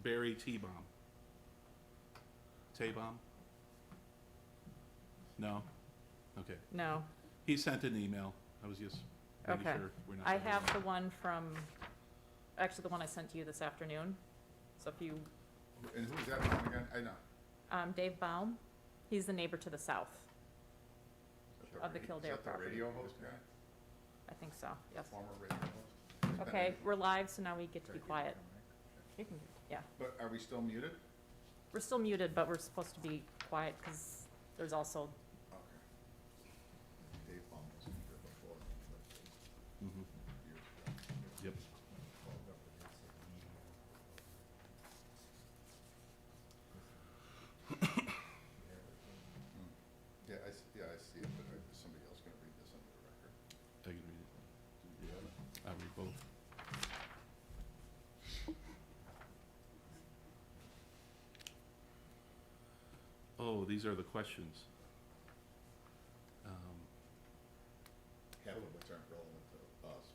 Barry T-Bomb. T-Bomb? No? Okay. No. He sent an email. I was just making Okay. sure we're not. I have the one from, actually, the one I sent to you this afternoon. So if you, And who's that one again? I know. Dave Baum, he's the neighbor to the south. Is that Of the ra- Kildare Is that the property. radio host guy? I think so, yes. Former radio host? Okay, we're live, so now we get to be quiet. You can, yeah. But are we still muted? We're still muted, but we're supposed to be quiet because there's also, Okay. Dave Baum wasn't here before. Mhm. Years ago. Yep. Yeah, I see it, but is somebody else gonna read this under the record? I can read it. Yeah, I'll read both. Oh, these are the questions. Half of which aren't relevant to us.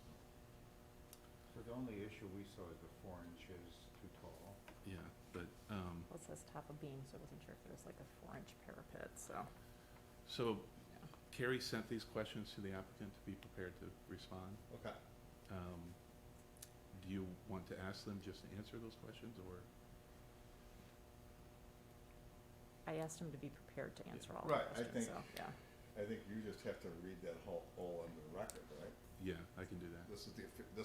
So the only issue we saw is the 4 inches too tall. Yeah, but, well, it says top of beam, so I wasn't sure if there was like a 4-inch parapet, so. so Yeah. Carrie sent these questions to the applicant to be prepared to respond. Okay. Do you want to ask them just to answer those questions, or? I asked him to be prepared to answer all the Right, I questions, think- so, yeah. I think you just have to read that whole under the record, right? Yeah, I can do that. This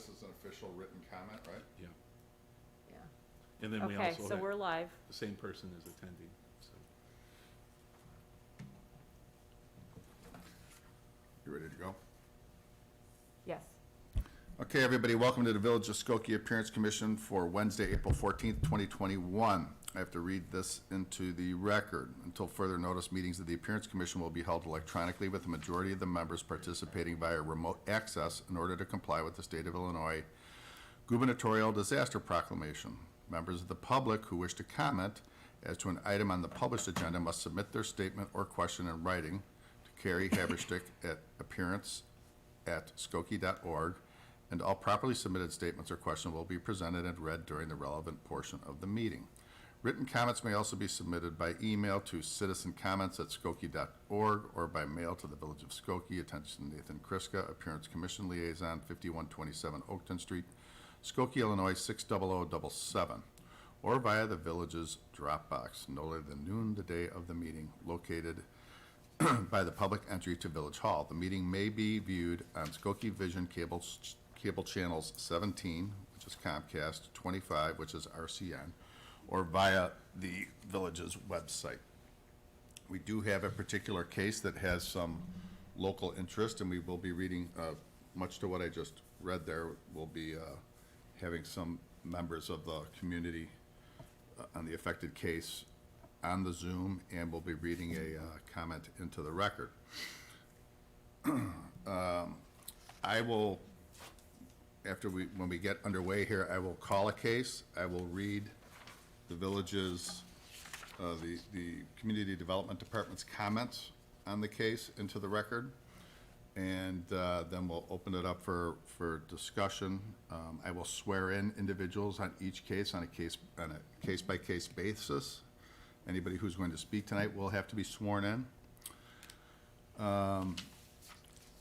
is an official written comment, right? Yeah. Yeah. And then we Okay, also so we're have live. the same person is attending, so. You ready to go? Yes. Okay, everybody, welcome to the Village of Skokie Appearance Commission for Wednesday, April 14th, 2021. I have to read this into the record. Until further notice, meetings of the Appearance Commission will be held electronically with the majority of the members participating via remote access in order to comply with the State of Illinois gubernatorial disaster proclamation. Members of the public who wish to comment as to an item on the published agenda must submit their statement or question in writing to Carrie Haberstick at appearance@skokie.org, and all properly submitted statements or questions will be presented and read during the relevant portion of the meeting. Written comments may also be submitted by email to citizencomments@skokie.org or by mail to the Village of Skokie. Attention Nathan Kriska, Appearance Commission Liaison, 5127 Oakton Street, Skokie, Illinois, 60077, or via the Village's Dropbox, no later than noon the day of the meeting, located by the public entry to Village Hall. The meeting may be viewed on Skokie Vision cable channels 17, which is Comcast, 25, which is RCN, or via the Village's website. We do have a particular case that has some local interest, and we will be reading, much to what I just read there, we'll be having some members of the community on the affected case on the Zoom, and we'll be reading a comment into the record. I will, when we get underway here, I will call a case. I will read the village's, the Community Development Department's comments on the case into the record, and then we'll open it up for discussion. I will swear in individuals on each case on a case-by-case basis. Anybody who's going to speak tonight will have to be sworn in.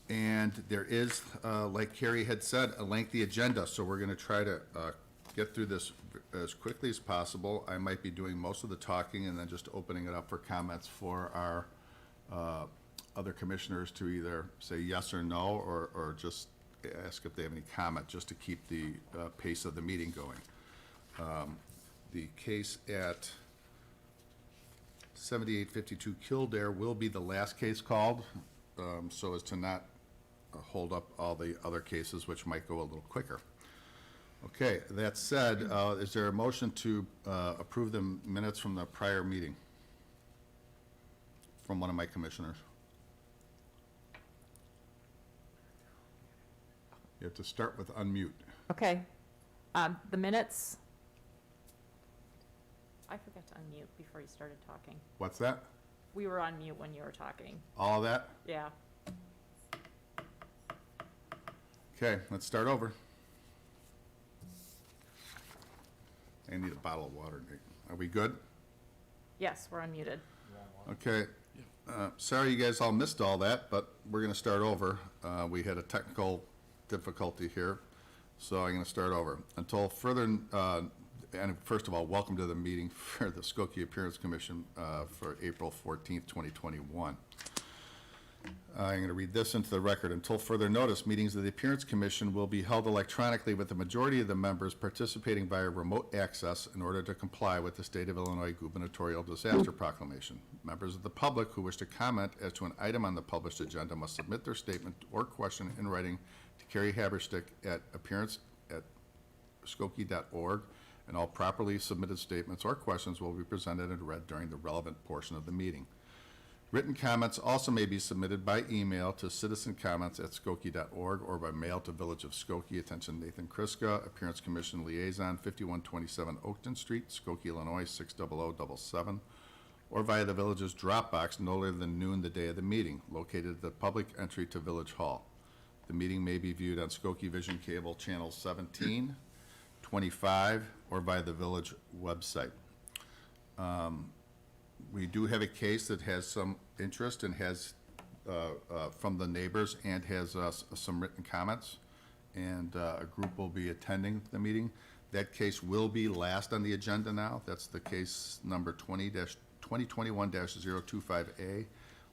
And there is, like Carrie had said, a lengthy agenda, so we're going to try to get through this as quickly as possible. I might be doing most of the talking and then just opening it up for comments for our other commissioners to either say yes or no, or just ask if they have any comment, just to keep the pace of the meeting going. The case at 7852 Kildare will be the last case called, so as to not hold up all the other cases, which might go a little quicker. Okay, that said, is there a motion to approve the minutes from the prior meeting from one of my commissioners? You have to start with unmute. Okay. The minutes. I forgot to unmute before you started talking. What's that? We were on mute when you were talking. All of that? Yeah. Okay, let's start over. I need a bottle of water, Nate. Are we good? Yes, we're unmuted. Okay. Sorry you guys all missed all that, but we're going to start over. We had a technical difficulty here, so I'm going to start over. Until further, and first of all, welcome to the meeting for the Skokie Appearance Commission for April 14th, 2021. I'm going to read this into the record. Until further notice, meetings of the Appearance Commission will be held electronically with the majority of the members participating via remote access in order to comply with the State of Illinois Gubernatorial Disaster Proclamation. Members of the public who wish to comment as to an item on the published agenda must submit their statement or question in writing to Carrie Haberstick at appearance@skokie.org, and all properly submitted statements or questions will be presented and read during the relevant portion of the meeting. Written comments also may be submitted by email to citizencomments@skokie.org or by mail to Village of Skokie. Attention Nathan Kriska, Appearance Commission Liaison, 5127 Oakton Street, Skokie, Illinois, 60077, or via the Village's drop box no later than noon the day of the meeting, located at the public entry to Village Hall. The meeting may be viewed on Skokie Vision Cable Channel 17, 25, or via the Village website. We do have a case that has some interest and has, from the neighbors, and has some written comments, and a group will be attending the meeting. That case will be last on the agenda now. That's the case number 2021-025A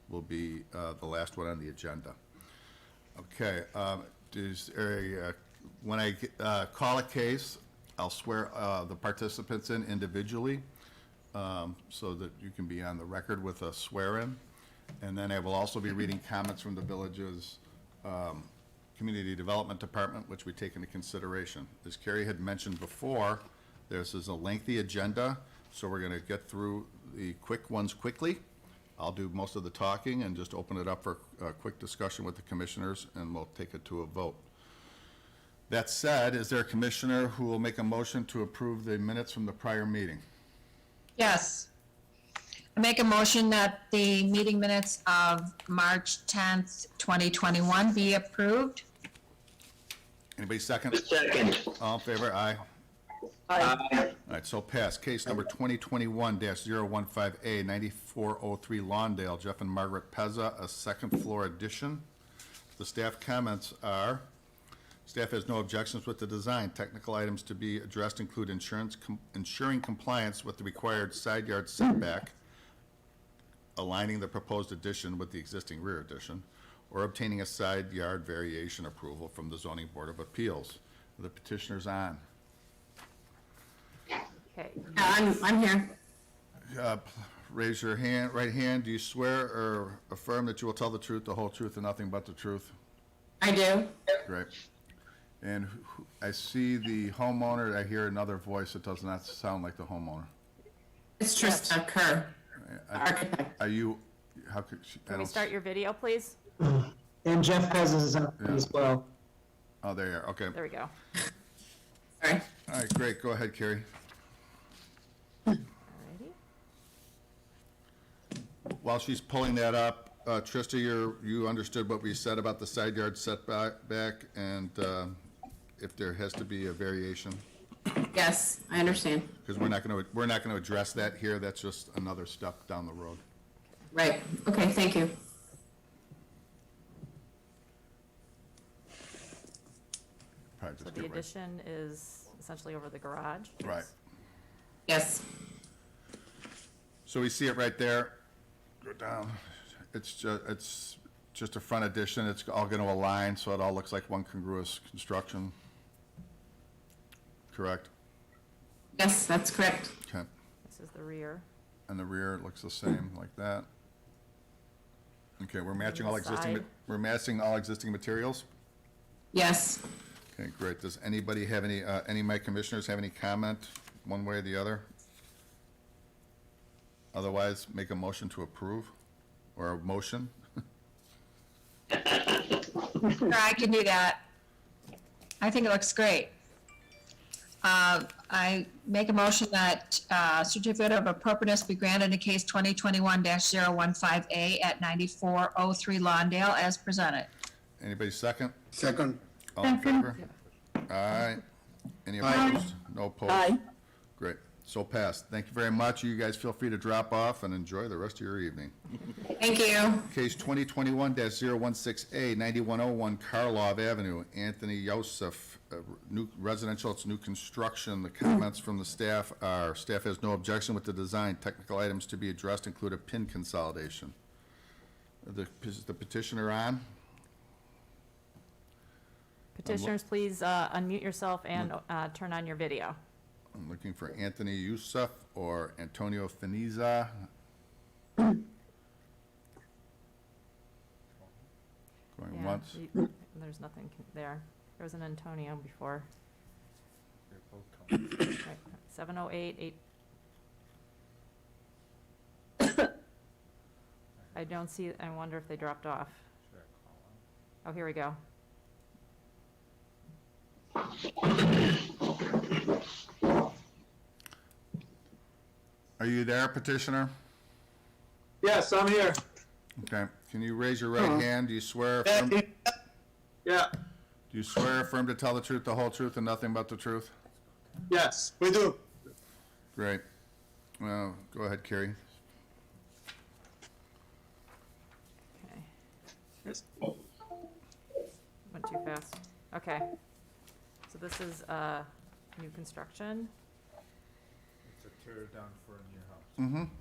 will be the last one on the agenda. Okay, when I call a case, I'll swear the participants in individually, so that you can be on the record with a swear-in. And then I will also be reading comments from the village's Community Development Department, which we take into consideration. As Carrie had mentioned before, this is a lengthy agenda, so we're going to get through the quick ones quickly. I'll do most of the talking and just open it up for a quick discussion with the commissioners, and we'll take it to a vote. That said, is there a commissioner who will make a motion to approve the minutes from the prior meeting? Yes. I make a motion that the meeting minutes of March 10th, 2021 be approved. Anybody second? Second. All in favor? Aye. Aye. All right, so passed. Case number 2021-015A, 9403 Lawndale, Jeff and Margaret Pezza, a second floor addition. The staff comments are, staff has no objections with the design. Technical items to be addressed include ensuring compliance with the required side yard setback, aligning the proposed addition with the existing rear addition, or obtaining a side yard variation approval from the Zoning Board of Appeals. Are the petitioners on? Okay, I'm here. Raise your hand, right hand. Do you swear or affirm that you will tell the truth, the whole truth, and nothing but the truth? I do. Great. And I see the homeowner. I hear another voice that does not sound like the homeowner. It's Trista Kerr, architect. Are you, how could she? I can we don't start your video, please? And Jeff Pez is up Yeah. as well. Oh, there you are. Okay. There we go. Sorry. All right, great. Go ahead, Carrie. Alrighty. While she's pulling that up, Trista, you understood what we said about the side yard setback and if there has to be a variation? Yes, I understand. Because we're not going to address that here. That's just another step down the road. Right. Okay, thank you. Probably So just the get right. addition is essentially over the garage? Right. Yes. So we see it right there. Go down. It's just a front addition. It's all going to align, so it all looks like one congruous construction. Correct? Yes, that's correct. Okay. This is the rear. And the rear looks the same, like that. Okay, we're matching all existing, Side. we're matching all existing materials? Yes. Okay, great. Does anybody have any of my commissioners have any comment, one way or the other? Otherwise, make a motion to approve, or a motion? Sure, I can do that. I think it looks great. I make a motion that certificate of appropriateness be granted in case 2021-015A at 9403 Lawndale as presented. Anybody second? Second. All in favor? Aye. Any opposed? No opposed? Aye. Great. So passed. Thank you very much. You guys feel free to drop off and enjoy the rest of your evening. Thank you. Case 2021-016A, 9101 Karlov Avenue, Anthony Yosef, new residential, it's new construction. The comments from the staff are, staff has no objection with the design. Technical items to be addressed include a pin consolidation. Is the petitioner on? Petitioners, please unmute yourself and turn on your video. I'm looking for Anthony Yusuf or Antonio Finiza. Yeah, Going once. There's nothing there. There was an Antonio before. They're both coming. Right, 708, I don't see, I wonder if they dropped off. Should I call them? Oh, here we go. Are you there, petitioner? Yes, I'm here. Okay. Can you raise your right hand? Do you swear affirm, do Yeah, you swear affirm to tell the truth, the whole truth, and nothing but the truth? yes, we do. Great. Well, go ahead, Carrie. Okay, Yes. went too fast. Okay. So this is new construction. It's a tear down for a new house. Mm-hmm.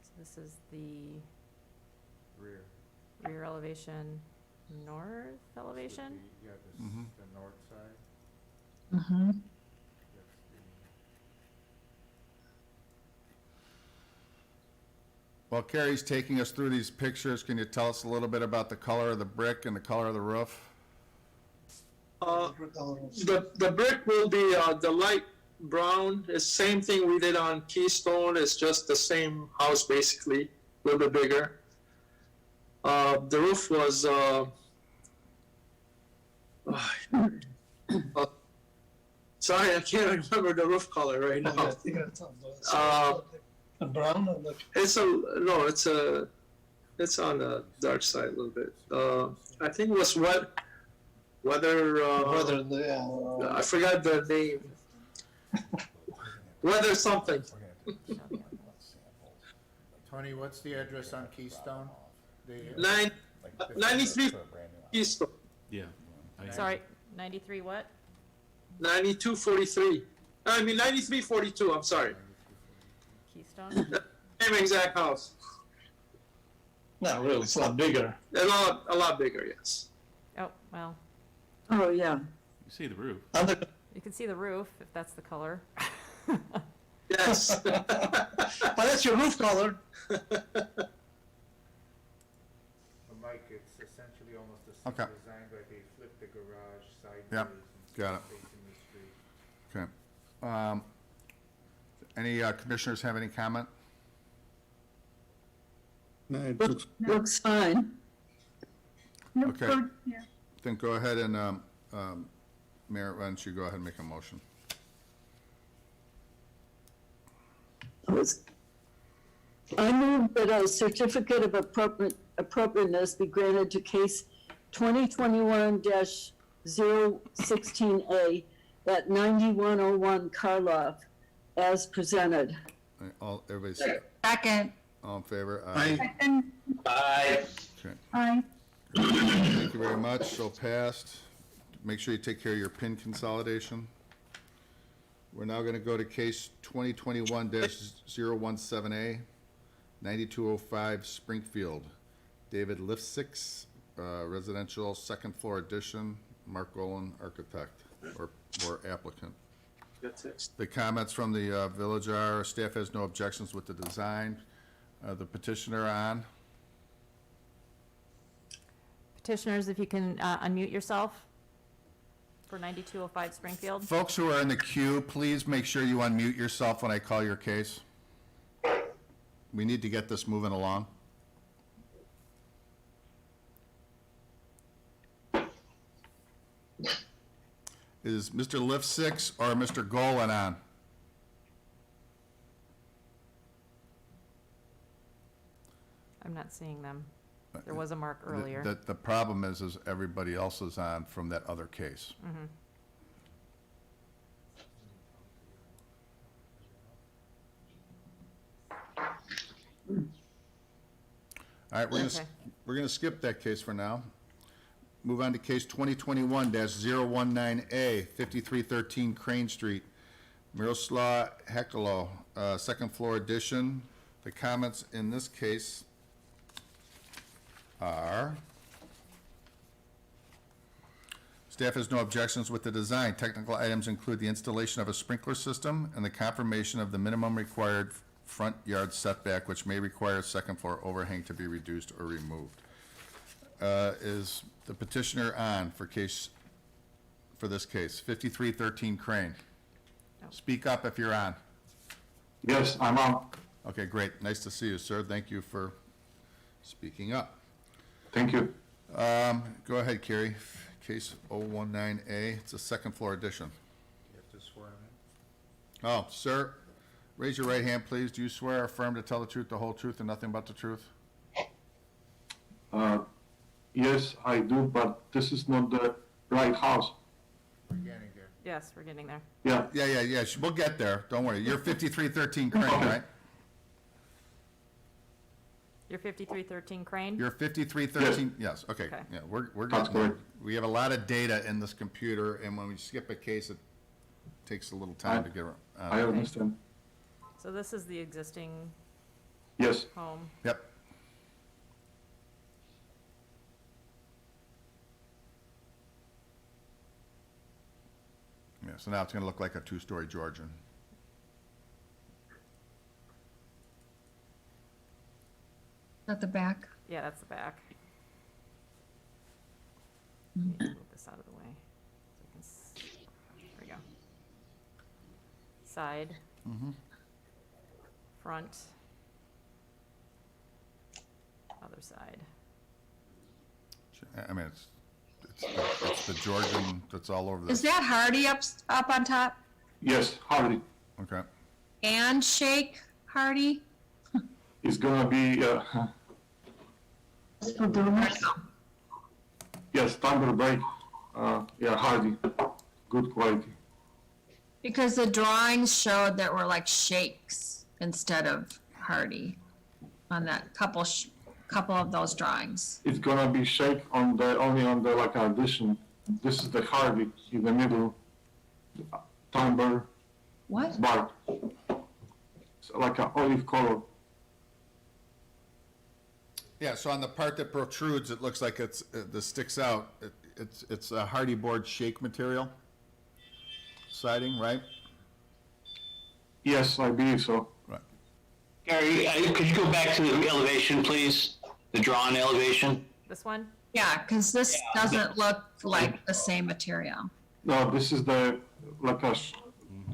So this is the Rear. rear elevation, north elevation? Yeah, this, Mhm. the north side, Mm-hmm. that's the, While Carrie's taking us through these pictures, can you tell us a little bit about the color of the brick and the color of the roof? The brick will be the light brown. It's same thing we did on Keystone. It's just the same house basically, a little bit bigger. The roof was sorry, I can't remember the roof color right now. Brown or the? It's on the dark side a little bit. I think it was weather. I forgot the name. Weather something. Tony, what's the address on Keystone? The, 93 Keystone. Yeah. Sorry, 93 what? 9243. I mean 9342. I'm sorry. Keystone? Same exact house. No, really, it's a lot bigger. A lot bigger. Yes. Oh, well, Oh, yeah. You see the roof. you can see the roof if that's the color. Yes. But that's your roof color. Mike, it's essentially almost the same Okay. design, but they flipped the garage sideways. Yep, got it. Facing the street. Okay. Any commissioners have any comment? Looks fine. Okay. Then go ahead and, Mayor, why don't you go ahead and make a motion? I move that a certificate of appropriateness be granted to case 2021-016A at 9101 Karlov as presented. All, everybody's, Second. all in favor? Aye. Bye. Okay. Aye. Thank you very much. So passed. Make sure you take care of your PIN consolidation. We're now going to go to case 2021-017A, 9205 Springfield. David Lifsix, residential, second floor addition, Mark Golan, architect, or applicant. The comments from the village are, staff has no objections with the design. The petitioner on. Petitioners, if you can unmute yourself for 9205 Springfield. Folks who are in the queue, please make sure you unmute yourself when I call your case. We need to get this moving along. Is Mr. Lifsix or Mr. Golan on? I'm not seeing them. There was a mark earlier. The problem is everybody else is on from that other case. All right, Okay. we're gonna skip that case for now. Move on to case 2021-019A, 5313 Crane Street, Miroslav Hekalo, second floor addition. The comments in this case are, staff has no objections with the design. Technical items include the installation of a sprinkler system and the confirmation of the minimum required front yard setback, which may require second floor overhang to be reduced or removed. Is the petitioner on for this case, 5313 Crane? No. Speak up if you're on. Yes, I'm on. Okay, great. Nice to see you, sir. Thank you for speaking up. Thank you. Go ahead, Kerry. Case 019A, it's a second floor addition. You have to swear him Oh, sir, raise your right hand, please. Do you swear or affirm to tell the truth, the whole truth, and nothing but the truth? Yes, I do, but this is not the right house. in. We're getting there. Yes, we're getting there. Yeah, Yeah, we'll get there. Don't worry. You're 5313 Crane, right? You're 5313 Crane? You're 5313, yes, okay. Okay. Yeah, we're That's getting there. correct. We have a lot of data in this computer, and when we skip a case, it takes a little time to get around. I understand. So this is the existing Yes, home. Yep. Yeah, so now it's gonna look like a two-story Georgian. At the back. Yeah, that's the back. Let me move this out of the way. So I can there we go. Side. Front. Other side. I mean, it's the Georgian that's all over Is this. that Hardy up on top? yes, Hardy. Okay. And Shake Hardy? It's gonna be, yes, Thunder Break. Yeah, Hardy. Good quality. Because the drawings showed that were like Shakes instead of Hardy on that couple of those drawings. It's gonna be shake only on the like addition. This is the Hardy in the middle. Timber What? bark. It's like an olive color. Yeah, so on the part that protrudes, it looks like it's, that sticks out, it's a hardy board shake material siding, right? Yes, I believe so. Right. Gary, could you go back to the elevation, please? The drawn elevation? This one? Yeah, because this doesn't look like the same material. No, this is the like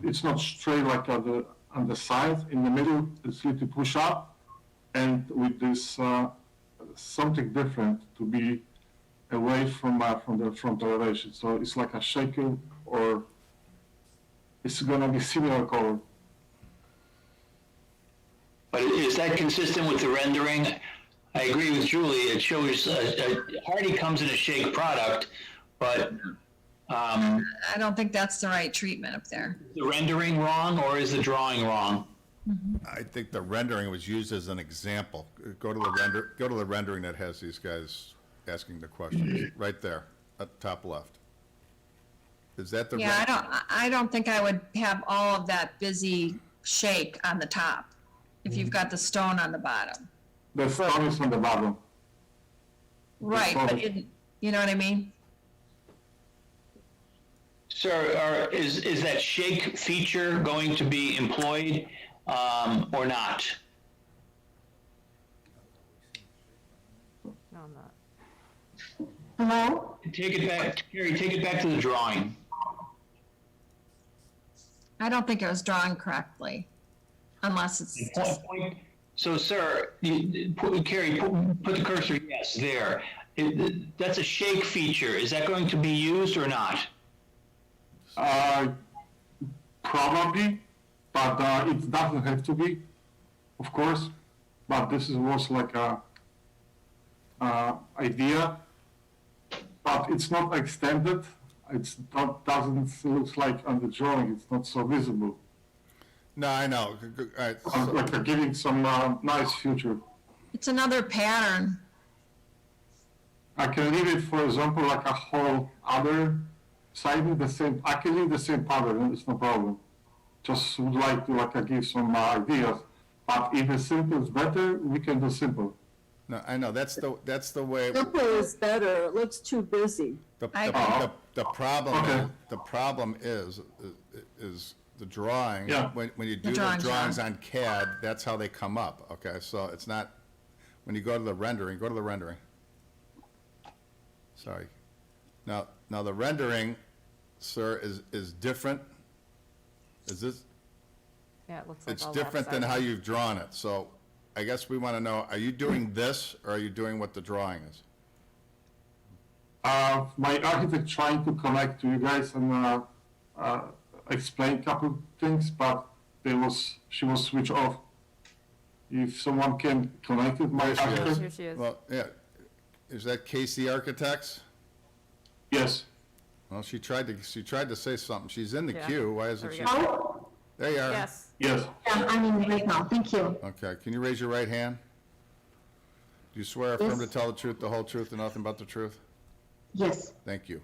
it's not straight like on the side. In the middle, it's little push up, and with this something different to be away from the front elevation. So it's like a shaker, or it's gonna be similar color. But is that consistent with the rendering? I agree with Julie. It shows Hardy comes in a shake product, but I don't think that's the right treatment up there. is the rendering wrong or is the drawing wrong? I think the rendering was used as an example. Go to the rendering that has these guys asking the questions, right there, at top left. Is that the? Yeah, I don't think I would have all of that busy shake on the top if you've got the stone on the bottom. The stone is on the bottom. Right, but you know what I mean? Sir, is that shake feature going to be employed or not? No, I'm not. Hello? Take it back, Gary, take it back to the drawing. I don't think it was drawn correctly, unless it's just, So, sir, Carrie, put the cursor, yes, there. That's a shake feature. Is that going to be used or not? Probably, but it doesn't have to be, of course. But this is was like a idea, but it's not extended. It's not, doesn't look like on the drawing. It's not so visible. No, I know. All right, so- Like giving some nice future. It's another pattern. I can leave it, for example, like a whole other siding, the same. I can leave the same pattern. It's no problem. Just would like to give some ideas. But if it's simple is better, we can do simple. No, I know, that's the way, Simple is better, it looks too busy. the Okay. problem is the drawing. Yeah. When you do the drawings, drawings yeah. on CAD, that's how they come up, okay? So it's not, when you go to the rendering, go to the rendering. Sorry. Now the rendering, sir, is different. Is this? Yeah, it looks like It's all different than how lopsided. you've drawn it, so I guess we want to know, are you doing this, or are you doing what the drawing is? My architect trying to connect to you guys and explain a couple things, but she was switched off. If someone can connect it, my There she is. architect. Here she is. Well, yeah, is that Casey Architects? Yes. Well, she tried to say something, she's in the Yeah. queue, why There isn't we she? go. There you are. Yes, Yes. I'm in right now, thank you. Okay, can you raise your right hand? Do you swear or affirm to tell the truth, the whole truth, and nothing but the truth? Yes. Thank you.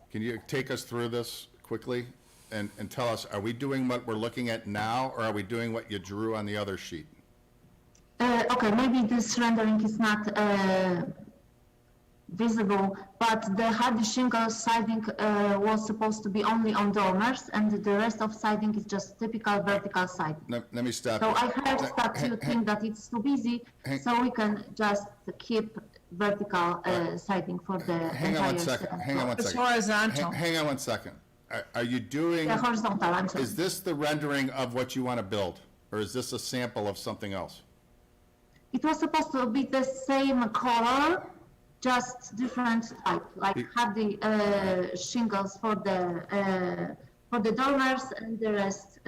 Can you take us through this quickly and tell us, are we doing what we're looking at now, or are we doing what you drew on the other sheet? Okay, maybe this rendering is not visible, but the hardy shingle siding was supposed to be only on dormers, and the rest of siding is just typical vertical siding. Let me stop So you. I heard that you think that it's too busy, so we can just keep vertical siding for the Hang on one entire second, hang on one It's second. horizontal. Hang on one second. Are you doing, The horizontal, I'm sorry. is this the rendering of what you want to build, or is this a sample of something else? It was supposed to be the same color, just different, like hardy shingles for the dormers and the rest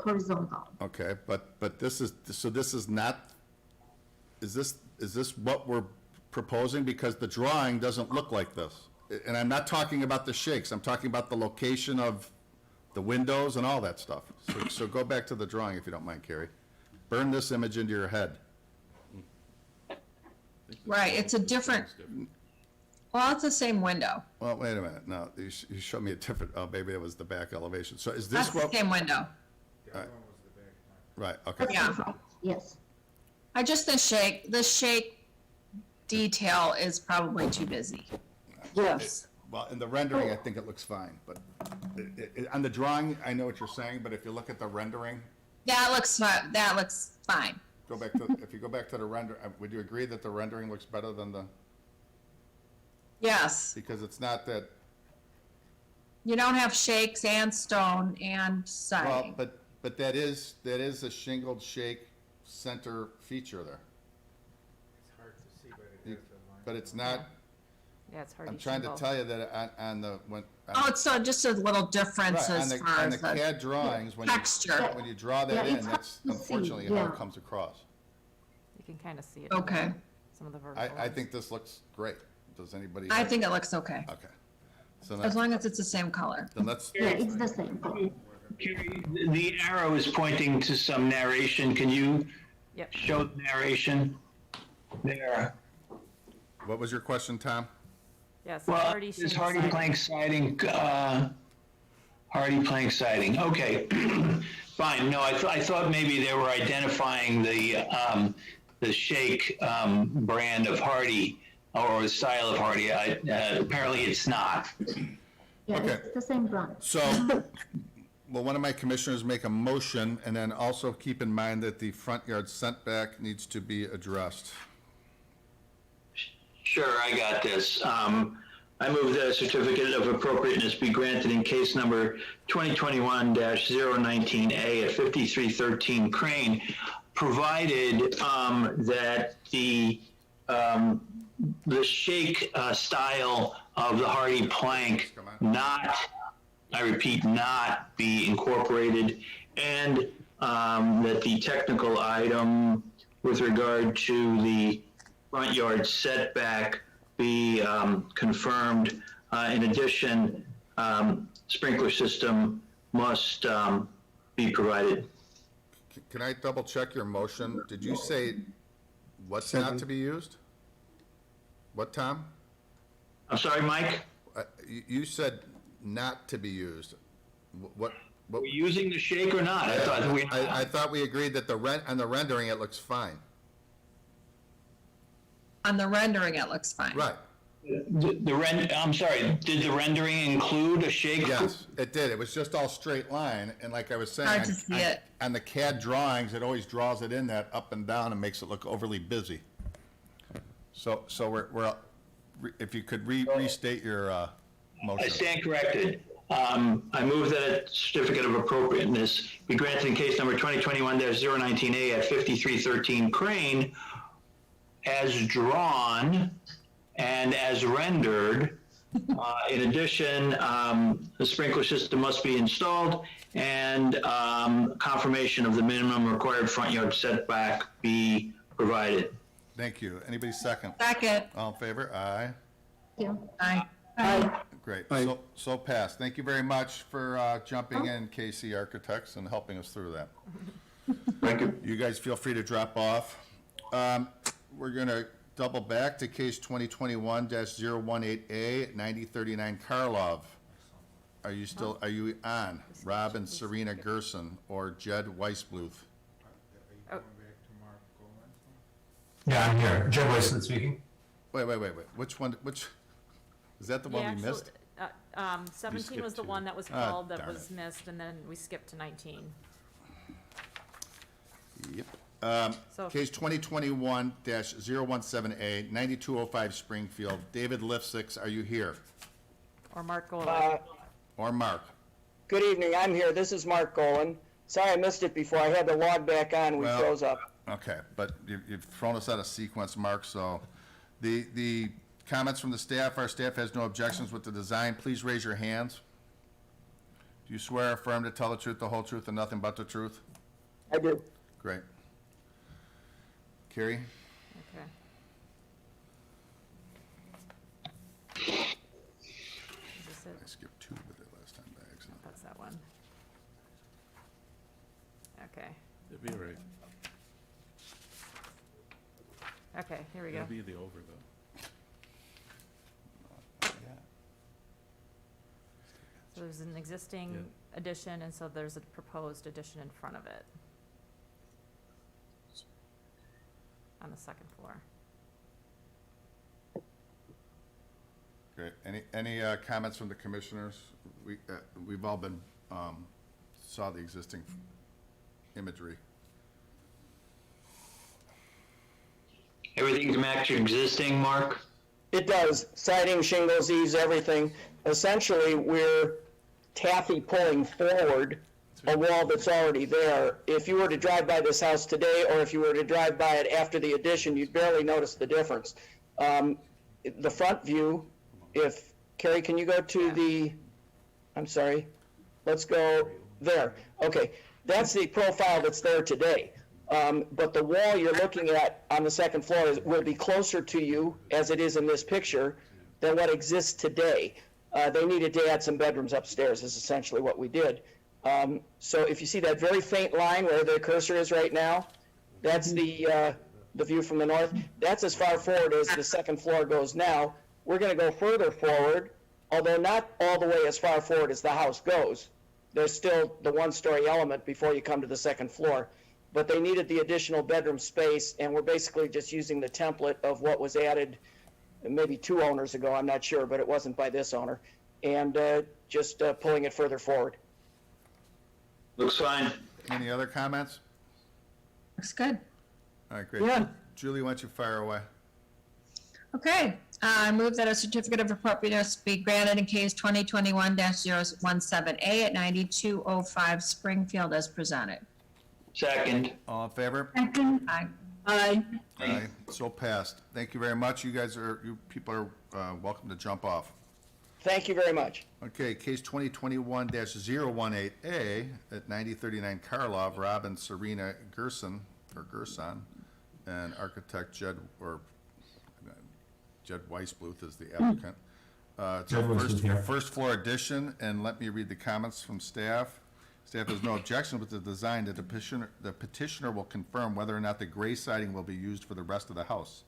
horizontal. Okay, but this is not, is this what we're proposing? Because the drawing doesn't look like this. And I'm not talking about the shakes, I'm talking about the location of the windows and all that stuff. So go back to the drawing if you don't mind, Carrie. Burn this image into your head. Right, it's a different, well, it's the same window. Well, wait a minute, no, you showed me a different, oh, maybe it was the back elevation. So is That's this the what? same window. Right, okay. Yeah. Yes. The shake detail is probably too busy. Yes. Well, in the rendering, I think it looks fine, but on the drawing, I know what you're saying, but if you look at the rendering, That looks fine. if you go back to the render, would you agree that the rendering looks better than the, Yes, because it's not that, you don't have shakes and stone and well, siding. but that is a shingled shake center feature there. It's hard to see, but it has a line. But it's not, yeah, it's hardy I'm trying to shingle. tell you that on the, when. Oh, it's just a little difference Right, as on far the as the CAD drawings, when texture. you draw that Yeah, in, it's that's hard to see, unfortunately how it yeah. comes across. You can kind of see it. Okay. Some of the vertical I lines. think this looks great. Does anybody? I think it looks okay, Okay. So as long as it's the same color. then let's, Yeah, it's the same. The arrow is pointing to some narration. Can you Yep. show the narration there? what was your question, Tom? Yes, Well, hardy it's shingle hardy siding. plank siding, hardy plank siding. Okay, fine. No, I thought maybe they were identifying the shake brand of hardy or the style of hardy. Apparently, it's not. Yeah, Okay. it's the same brand. So, will one of my commissioners make a motion, and then also keep in mind that the front yard setback needs to be addressed? Sure, I got this. I move that a certificate of appropriateness be granted in case number 2021-019A at 5313 Crane, provided that the shake style of the hardy plank not, I repeat, not be incorporated, and that the technical item with regard to the front yard setback be confirmed. In addition, sprinkler system must be provided. Can I double check your motion? Did you say what's not to be used? What, Tom? I'm sorry, Mike? You said not to be used. What? Are we using the shake or not? I thought we agreed that on the rendering, it looks fine. On the rendering, it looks fine. Right. I'm sorry, did the rendering include a shake? Yes, it did. It was just all straight line, and like I was saying, Hard to see it. on the CAD drawings, it always draws it in that up and down and makes it look overly busy. So we're if you could restate your I motion. stand corrected. I move that a certificate of appropriateness be granted in case number 2021-019A at 5313 Crane as drawn and as rendered. In addition, the sprinkler system must be installed and confirmation of the minimum required front yard setback be provided. Thank you. Anybody second? Second. All in favor? Aye. Thank you. Aye. Great. So passed. Thank you very much for jumping in, KC Architects, and helping us through that. Thank you. You guys feel free to drop off. We're going to double back to case 2021-018A, 9039 Karlov. Are you on? Rob and Serena Gerson or Jed Weisbluth? Are you going back to Mark Golan? Yeah, I'm here. Jed Weissman speaking. Wait. Which one, is that the one we missed? 17 was skipped the two. one that was Ah, called that darn was it. missed, and then we skipped to 19. Yep. So- Case 2021-017A, 9205 Springfield. David Lifsix, are you here? Or Mark Golan. Or Mark? Good evening, I'm here. This is Mark Golan. Sorry I missed it before. I had to log back on. We Well- froze up. Okay, but you've thrown us out of sequence, Mark, so the comments from the staff, our staff has no objections with the design. Please raise your hands. Do you swear or affirm to tell the truth, the whole truth, and nothing but the truth? I do. Great. Carrie? Okay. Is this it? I skipped two with it last time by accident. That's that one. Okay. It'd be all right. Okay, here we go. It'll be the over, though. So there's an existing addition, and so there's a proposed addition in front of it. On the second floor. Great. Any comments from the commissioners? We've all been, saw the existing imagery. Everything's match existing, Mark? It does. Siding, shingles, eaves, everything. Essentially, we're taffy pulling forward a wall that's already there. If you were to drive by this house today, or if you were to drive by it after the addition, you'd barely notice the difference. The front view, Carrie, can you go to I'm sorry, let's go there. Okay, that's the profile that's there today. But the wall you're looking at on the second floor will be closer to you, as it is in this picture, than what exists today. They needed to add some bedrooms upstairs, is essentially what we did. So if you see that very faint line where the cursor is right now, that's the view from the north. That's as far forward as the second floor goes now. We're going to go further forward, although not all the way as far forward as the house goes. There's still the one-story element before you come to the second floor. But they needed the additional bedroom space, and we're basically just using the template of what was added maybe 2 owners ago, I'm not sure, but it wasn't by this owner, and just pulling it further forward. Looks fine. Any other comments? Looks good. All right, great. Yeah. Julie, why don't you fire away? Okay, I move that a certificate of appropriateness be granted in case 2021-017A at 9205 Springfield as presented. Second. All in favor? Aye. Aye. Aye. So passed. Thank you very much. You people are welcome to jump off. Thank you very much. Okay, case 2021-018A at 9039 Karlov, Rob and Serena Gerson, and architect Jed Jed Weisbluth is the applicant. It's a Jed Weisbluth here. first floor addition, and let me read the comments from staff. Staff has no objection with the design. The petitioner will confirm whether or not the gray siding will be used for the rest of the house.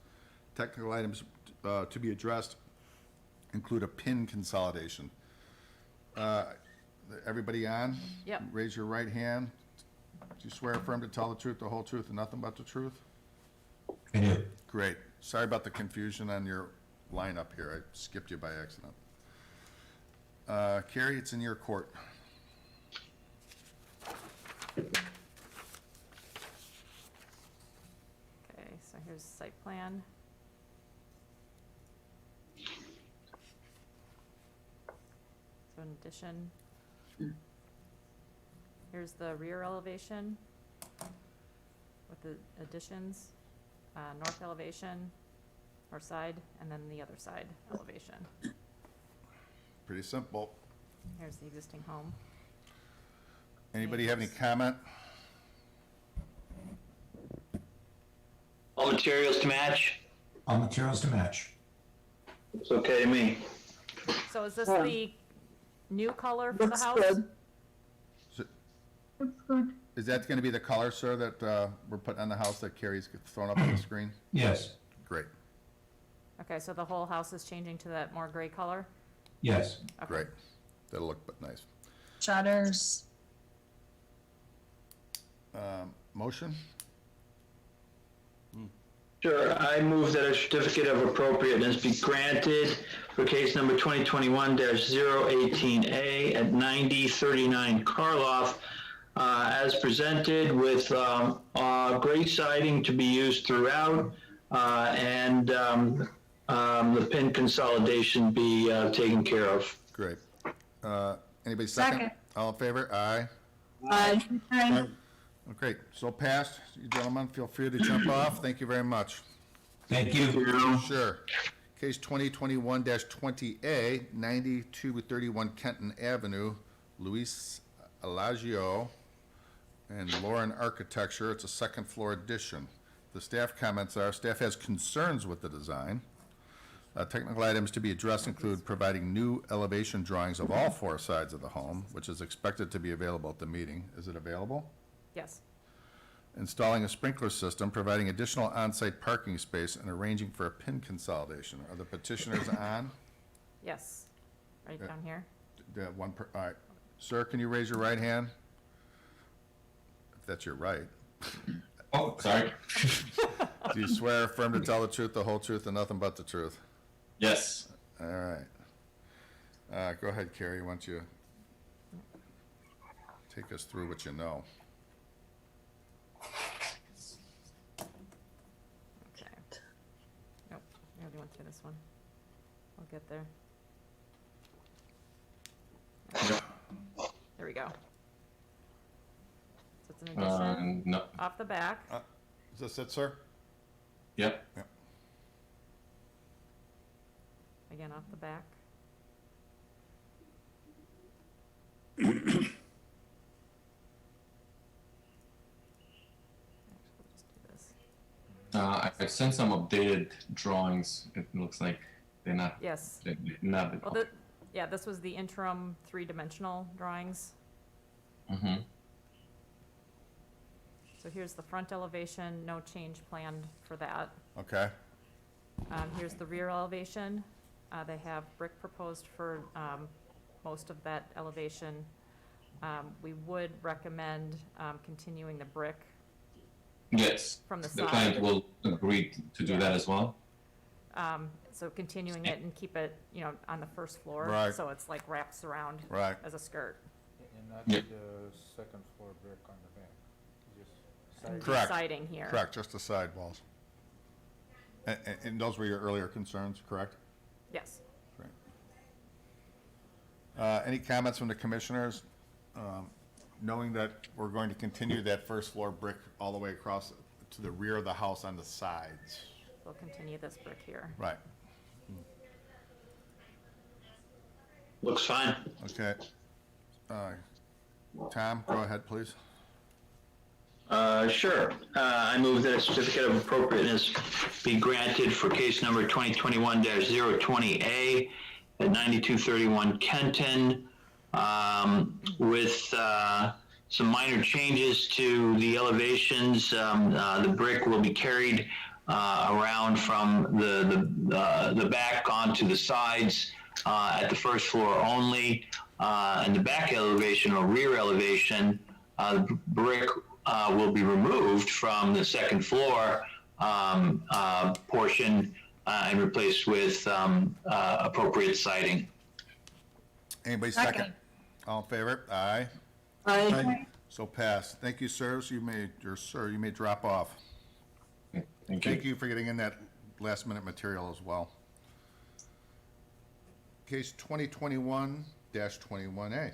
Technical items to be addressed include a pin consolidation. Everybody on? Yep. Raise your right hand. Do you swear affirm to tell the truth, the whole truth, and nothing but the truth? I do. Great. Sorry about the confusion on your lineup here. I skipped you by accident. Carrie, it's in your court. Okay, so here's the site plan. So in addition, here's the rear elevation with the additions, north elevation, or side, and then the other side elevation. Pretty simple. Here's the existing home. Anybody have any comment? All materials to match? All materials to match. It's okay to me. So is this the new color for the Looks house? good. Looks good. Is that going to be the color, sir, that we're putting on the house that Carrie's thrown up on the screen? Yes. Great, Okay, so the whole house is changing to that more gray color? Yes. Okay. great. That'll look but nice. Shutters. Motion? Sure, I move that a certificate of appropriateness be granted for case number 2021-018A at 9039 Karlov, as presented with gray siding to be used throughout, and the pin consolidation be taken care of. Great. Anybody second? Second. All in favor? Aye. Aye. Aye. Okay, so passed. You gentlemen, feel free to jump off. Thank you very much. Thank you. Sure. Case 2021-20A, 9231 Kenton Avenue, Luis Elagio and Lauren Architecture. It's a second floor addition. The staff comments are, staff has concerns with the design. Technical items to be addressed include providing new elevation drawings of all four sides of the home, which is expected to be available at the meeting. Is it available? Yes. Installing a sprinkler system, providing additional on-site parking space, and arranging for a pin consolidation. Are the petitioners on? Yes. Right down here. All right. Sir, can you raise your right hand? If that's your right. Oh, sorry. Do you swear or affirm to tell the truth, the whole truth, and nothing but the truth? Yes. All right. Go ahead, Carrie. Why don't you take us through what you know? Okay. Nope, I already went through this one. I'll get there. There we go. So it's an addition No. off the back. Is this it, sir? Yep. Again, off the back. Actually, we'll just do this. I've sent some updated drawings. It looks like they're not. Yes. They're not. Well, yeah, this was the interim three-dimensional drawings. Mm-hmm. So here's the front elevation, no change planned for that. Okay. Here's the rear elevation. They have brick proposed for most of that elevation. We would recommend continuing the brick Yes. from the The side. client will agree to do Yeah. that as well. So continuing it and keep it, on the first floor. Right. So it's like wraps around Right. as a skirt. And not Yeah. the second floor brick on the back, just siding. Correct. Siding here. Correct, just the side walls. And those were your earlier concerns, correct? Yes. Great. Any comments from the commissioners? Knowing that we're going to continue that first floor brick all the way across to the rear of the house on the sides. We'll continue this brick here. Right, Looks fine. okay. Tom, go ahead, please. Sure. I move that a certificate of appropriateness be granted for case number 2021-020A at 9231 Kenton, with some minor changes to the elevations. The brick will be carried around from the back onto the sides at the first floor only. And the back elevation or rear elevation, the brick will be removed from the second floor portion and replaced with appropriate siding. Anybody second? All in favor? Aye. Aye. So passed. Thank you, sir. So you may drop off. Thank you for getting in that last minute material as well. Case 2021-21A.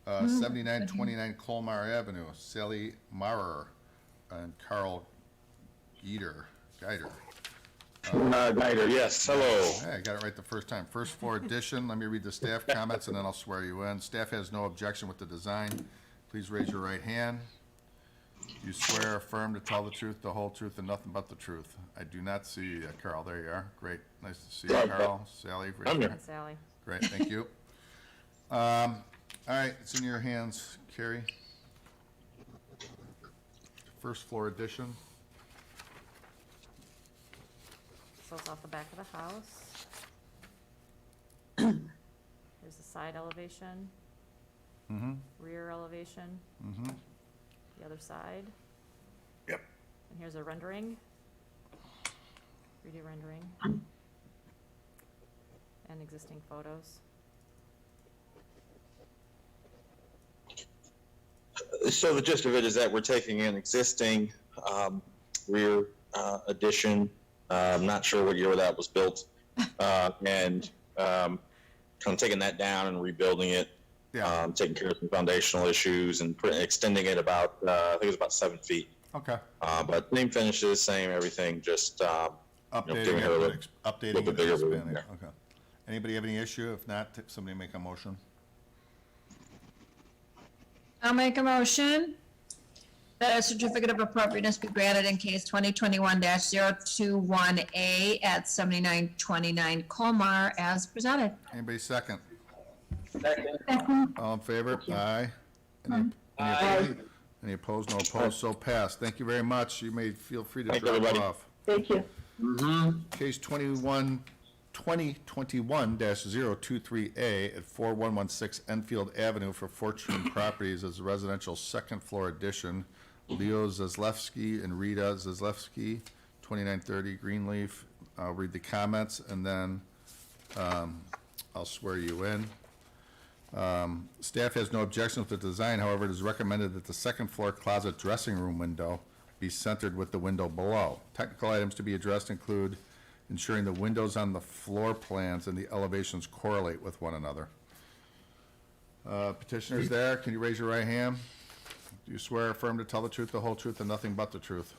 7929 Colmar Avenue, Sally Maurer and Carl Geider. Geider, yes, hello. Hey, I got it right the first time. First floor addition. Let me read the staff comments and then I'll swear you in. Staff has no objection with the design. Please raise your right hand. You swear affirm to tell the truth, the whole truth, and nothing but the truth. I do not see you, Carl. There you are. Great. Nice to see you, Carl. Sally. I'm here. Sally. Great. Thank you. All right, it's in your hands, Carrie. First floor addition. So it's off the back of the house. Here's the side elevation, Mm-hmm. rear elevation, Mm-hmm. the other side. Yep. And here's a rendering. 3D rendering. And existing photos. So the gist of it is that we're taking an existing rear addition. I'm not sure what year that was built, and kind of taking that down and rebuilding it. Yeah. Taking care of some foundational issues and extending it about I think it's about 7 feet. Okay. But same finishes, same everything. Just Updating giving her a it, little updating bit it, bigger expanding room, it. yeah. Okay. Anybody have any issue? If not, somebody make a motion. I'll make a motion that a certificate of appropriateness be granted in case 2021-021A at 7929 Colmar as presented. Anybody second? Second. All in favor? Aye. Any opposed? No opposed. So passed. Thank you very much. You may feel free to Thank drop everybody. off. Thank you. Case 2021-023A at 4116 Enfield Avenue for Fortune Properties as a residential second floor addition. Leo Zaslewski and Rita Zaslewski, 2930 Greenleaf. I'll read the comments and then I'll swear you in. Staff has no objection with the design. However, it is recommended that the second floor closet dressing room window be centered with the window below. Technical items to be addressed include ensuring the windows on the floor plans and the elevations correlate with one another. Petitioners there, can you raise your right hand? Do you swear or affirm to tell the truth, the whole truth, and nothing but the truth?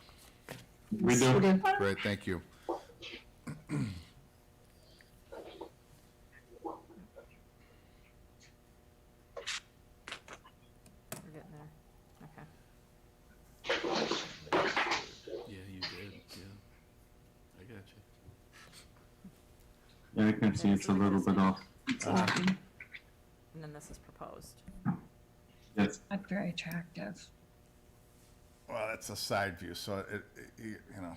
We do. Great, thank you. We're getting there. Okay. Yeah, you did, yeah. I got you. Yeah, I can see it's a little bit off. And then this is proposed. Yes. Not very attractive. Well, that's a side view, so you know.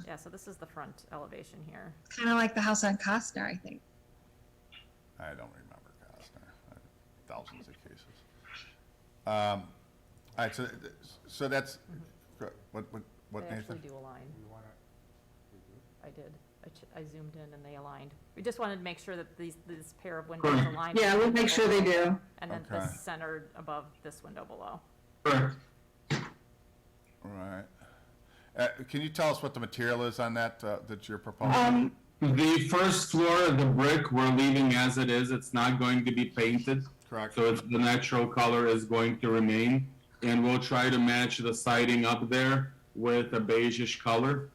Yeah, so this is the front elevation here. Kind of like the house on Costner, I think. I don't remember Costner. Thousands of cases. All right, so that's, what They Nathan? actually do align. I did. I zoomed in and they aligned. We just wanted to make sure that this pair of windows Correct. aligned. Yeah, we'll make sure they do. And then Okay. this centered above this window below. Correct. All right. Can you tell us what the material is on that, that you're proposing? The first floor, the brick, we're leaving as it is. It's not going to be painted. Correct. So it's, the natural color is going to remain. And we'll try to match the siding up there with a beigeish color.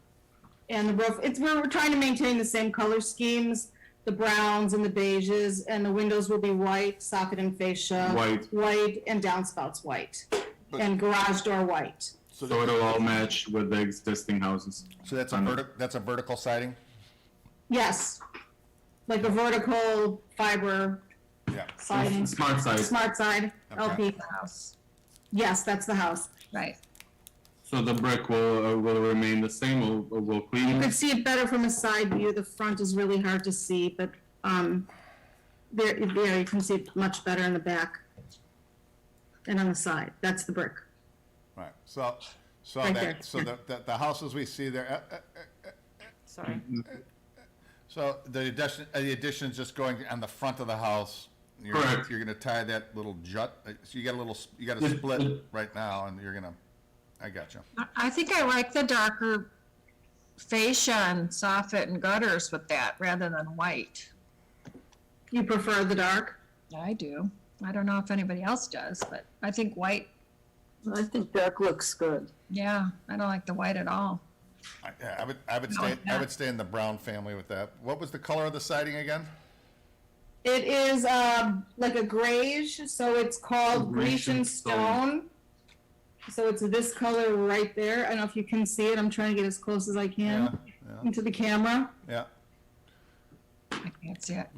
And the roof, we're trying to maintain the same color schemes, the browns and the beiges, and the windows will be white, soffit and fascia. White. White, and downspouts white. and garage door white. So it'll all match with the existing houses. So that's a vertical siding? Yes, like a vertical fiber Yeah. siding. Smart side. Smart side, Okay. LP. House, Yes, that's the house. right. So the brick will remain the same, or will You clean? could see it better from a side view. The front is really hard to see, but there you can see it much better in the back and on the side. That's the brick. Right, so Right there. the houses we see there, Sorry. so the addition's just going on the front of the house. Correct. You're gonna tie that little jut, so you got a Yes, split yes. right now, and you're gonna, I got you. I think I like the darker fascia and soffit and gutters with that rather than white. You prefer the dark? I do. I don't know if anybody else does, but I think white, I think dark looks good. yeah, I don't like the white at all. I would stay in the brown family with that. What was the color of the siding again? It is like a grayish, so it's called Grecian stone. So it's this color right there. I don't know if you can see it. I'm trying to get as close as I can into the camera. Yeah. I can't see it.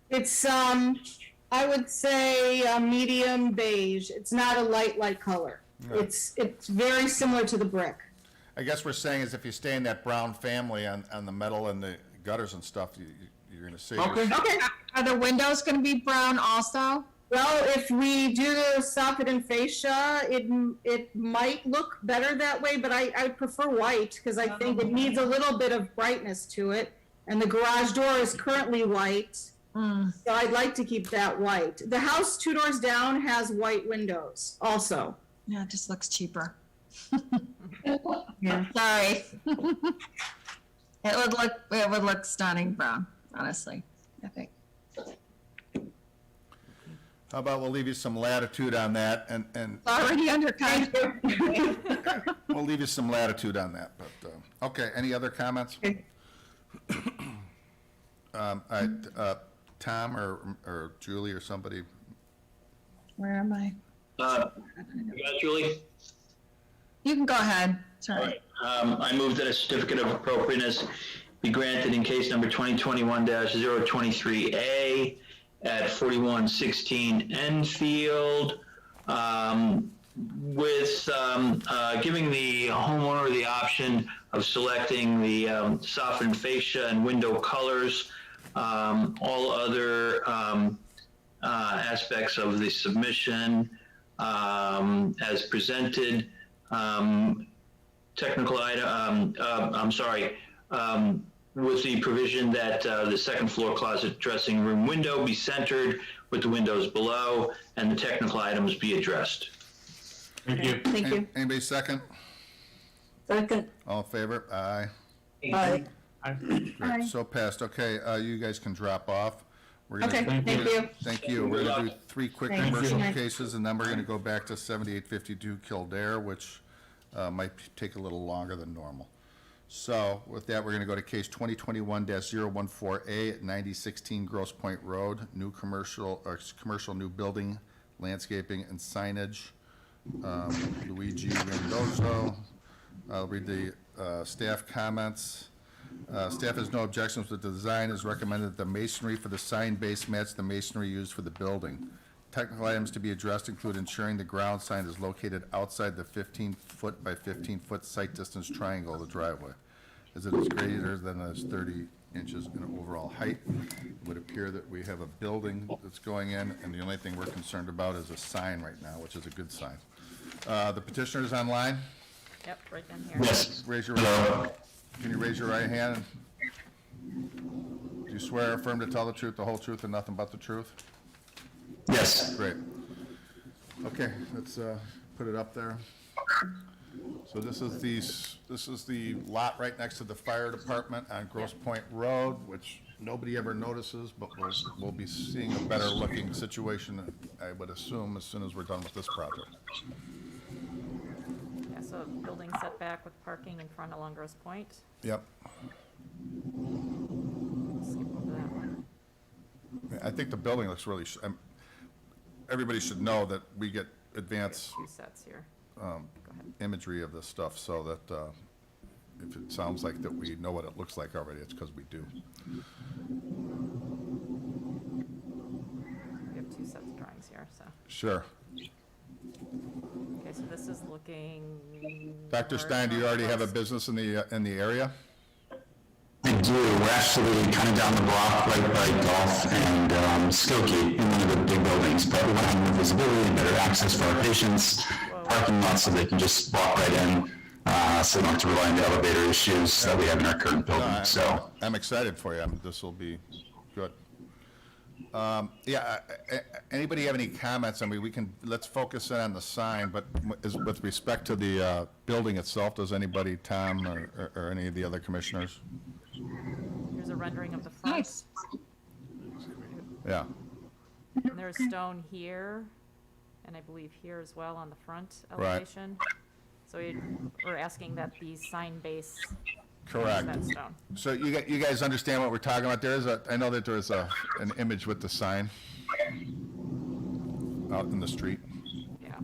It's I would say a medium beige. It's not a light color. Yeah. It's very similar to the brick. I guess we're saying is if you stay in that brown family on the metal and the gutters and stuff, you're gonna see. Okay. Okay. Are the windows gonna be brown also? Well, if we do the soffit and fascia, it might look better that way, but I prefer white because I think it needs a little bit of brightness to it. And the garage door is currently white, so I'd like to keep that white. The house 2 doors down has white windows also. Yeah, it just looks cheaper. Yeah. Sorry. It would look stunning brown, honestly, I think. How about we'll leave you some latitude on that, and It's already under contract. we'll leave you some latitude on that, but, okay, any other comments? All right, Tom or Julie or somebody, Where am I? You got it, Julie? You can go ahead, All sorry. right. I move that a certificate of appropriateness be granted in case number 2021-023A at 4116 Enfield, with giving the homeowner the option of selecting the soffit and fascia and window colors. All other aspects of the submission as presented. Technical item, with the provision that the second floor closet dressing room window be centered with the windows below and the technical items be addressed. Thank you. Thank you. Anybody second? Second, All in favor? Aye. aye. Great, so passed. Okay, you guys can drop off. We're gonna- Okay, thank you. Thank you. We're gonna do 3 quick Thank you. commercial cases, and then we're gonna go back to 7852 Kildare, which might take a little longer than normal. So with that, we're gonna go to case 2021-014A at 9016 Grosse Point Road, new commercial new building, landscaping and signage. Luigi Mendoza. I'll read the staff comments. Staff has no objections with the design. Is recommended that the masonry for the sign base match the masonry used for the building. Technical items to be addressed include ensuring the ground sign is located outside the 15-foot by 15-foot site distance triangle of the driveway, as it is greater than 30 inches in overall height. It would appear that we have a building that's going in, and the only thing we're concerned about is a sign right now, which is a good sign. The petitioner is online. Yep, right down here. Yes. Raise your right hand. Can you raise your right hand? Do you swear or affirm to tell the truth, the whole truth, and nothing but the truth? Yes. Great. Okay, let's put it up there. So this is the lot right next to the fire department on Grosse Point Road, which nobody ever notices, but we'll be seeing a better looking situation, I would assume, as soon as we're done with this project. Yeah, so building setback with parking in front along Grosse Point. Yep. Skip over that one. I think the building looks really, everybody should know that we get advance Two sets here. imagery of this stuff so that if it sounds like that we know what it looks like already, it's because we do. We have two sets of drawings here, so. Sure. Okay, so this is looking. Dr. Stein, do you already have a business in the area? I do. We're actually kind of down the block, right by Golf and Skokie, in one of the big buildings. But we want to have more visibility, better access for our patients, parking lots so they can just walk right in, so they don't have to rely on the elevator issues that we have in our current building. So I'm excited for you. This will be good. Anybody have any comments? I mean, let's focus in on the sign, but with respect to the building itself, does anybody, Tom or any of the other commissioners? Here's a rendering of the front. Nice. Yeah. And there's stone here, and I believe here as well on the front elevation. So we're asking that the sign base Correct. match that stone. So you guys understand what we're talking about? I know that there's an image with the sign out in the street. Yeah.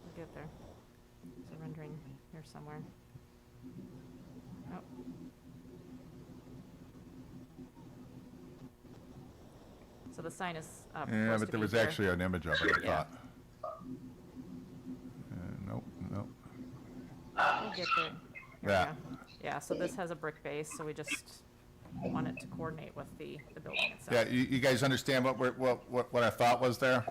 We'll get there. There's a rendering here somewhere. Oh. So the sign is Yeah, supposed but to there be was here. actually an image of it, I Yeah. thought. Nope. We'll get there. Here we Yeah. go. Yeah, so this has a brick base, so we just want it to coordinate with the building itself. Yeah, you guys understand what I thought was there?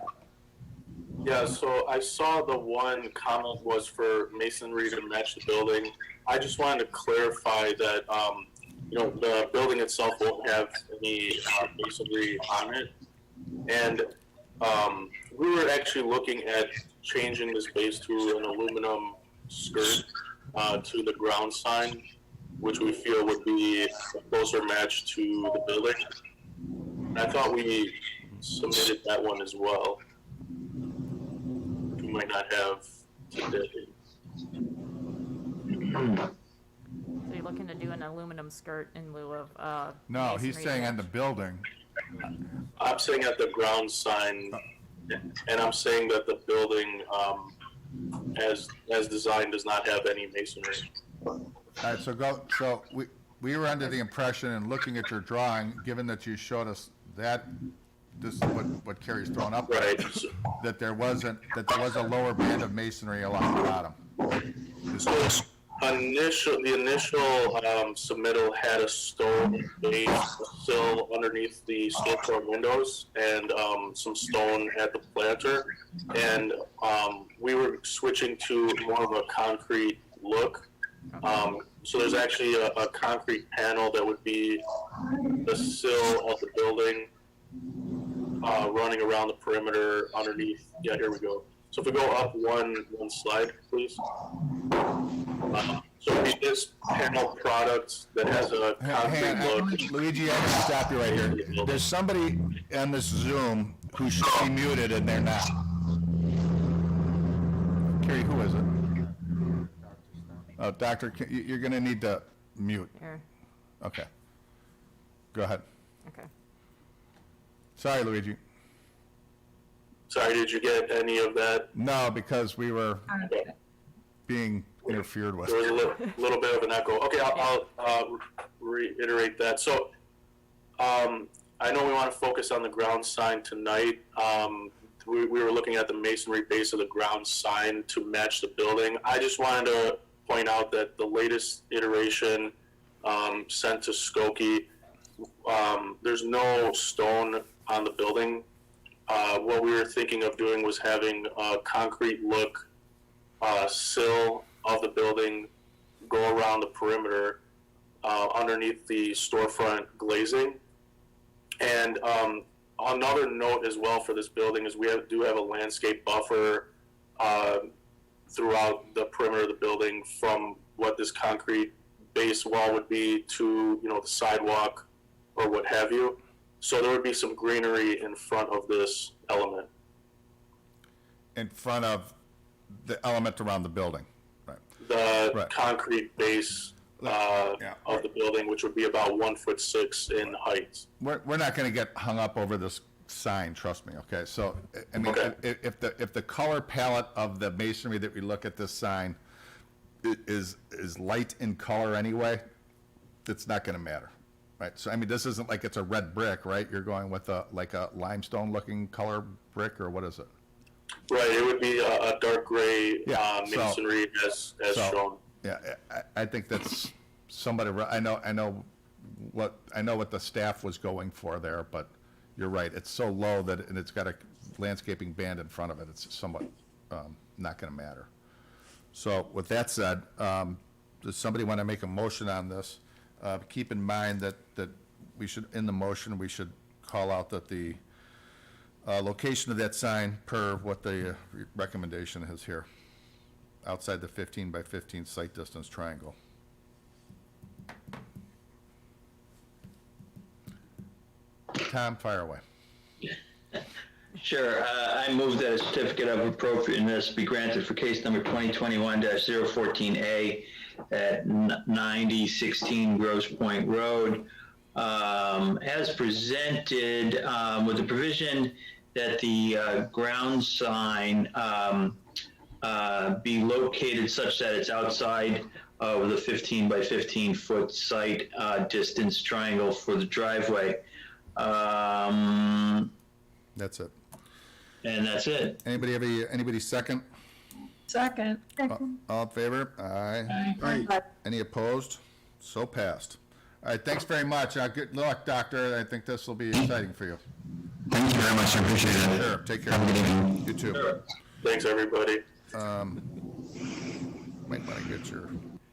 Yeah, so I saw the one comment was for masonry to match the building. I just wanted to clarify that, the building itself won't have any masonry on it. And we were actually looking at changing this base to an aluminum skirt to the ground sign, which we feel would be a closer match to the building. And I thought we submitted that one as well. We might not have today. So you're looking to do an aluminum skirt in lieu of No, he's masonry saying match. on the building. I'm saying at the ground sign, and I'm saying that the building, as designed, does not have any masonry. All right, so we were under the impression in looking at your drawing, given that you showed us that, this is what Carrie's thrown up, Right. that there was a lower band of masonry along the bottom. So the initial submittal had a stone base sill underneath the storefront windows and some stone at the planter, and we were switching to more of a concrete look. So there's actually a concrete panel that would be the sill of the building, running around the perimeter underneath. Yeah, here we go. So if we go up one slide, please. So it'd be this panel product that has a concrete look. Luigi, I have to stop you right here. There's somebody on this Zoom who should be muted and they're not. Carrie, who is it? Oh, Doctor, you're going to need to mute. Here, Okay. Go ahead. okay. Sorry, Luigi. Sorry, did you get any of that? No, because we were being interfered with. There was a little bit of an echo. Okay, I'll reiterate that. So, I know we want to focus on the ground sign tonight. We were looking at the masonry base of the ground sign to match the building. I just wanted to point out that the latest iteration sent to Skokie, there's no stone on the building. What we were thinking of doing was having a concrete look sill of the building go around the perimeter underneath the storefront glazing. And another note as well for this building is we do have a landscape buffer throughout the perimeter of the building from what this concrete base wall would be to the sidewalk or what have you. So there would be some greenery in front of this element. In front of the element around the building. Right. The concrete base of the building, which would be about 1'6" in height. We're not going to get hung up over this sign, trust me, okay? So, I mean, Okay. if the color palette of the masonry that we look at this sign is light in color anyway, it's not gonna matter, right? So, I mean, this isn't like it's a red brick, right? You're going with like a limestone-looking color brick, or what is it? Right, it would be a dark gray Yeah, so- masonry as so- shown. Yeah, I think that's somebody, I know what the staff was going for there, but you're right, it's so low that, and it's got a landscaping band in front of it, it's somewhat not gonna matter. So with that said, does somebody want to make a motion on this? Keep in mind that we should, in the motion, we should call out that the location of that sign per what the recommendation is here, outside the 15 by 15 site distance triangle. Tom, fire away. Sure. I move that a certificate of appropriateness be granted for case number 2021-014A at 9016 Grosse Point Road, as presented, with the provision that the ground sign be located such that it's outside of the 15 by 15 foot site distance triangle for the driveway. That's it. And that's it. Anybody second? Second. All in favor? Aye. Any opposed? So passed. All right, thanks very much. Good luck, Doctor. I think this will be exciting for you. Thank you very much, I appreciate it. Sure, take care. Have a good evening. You too. Sure. Thanks, everybody. Might want to get your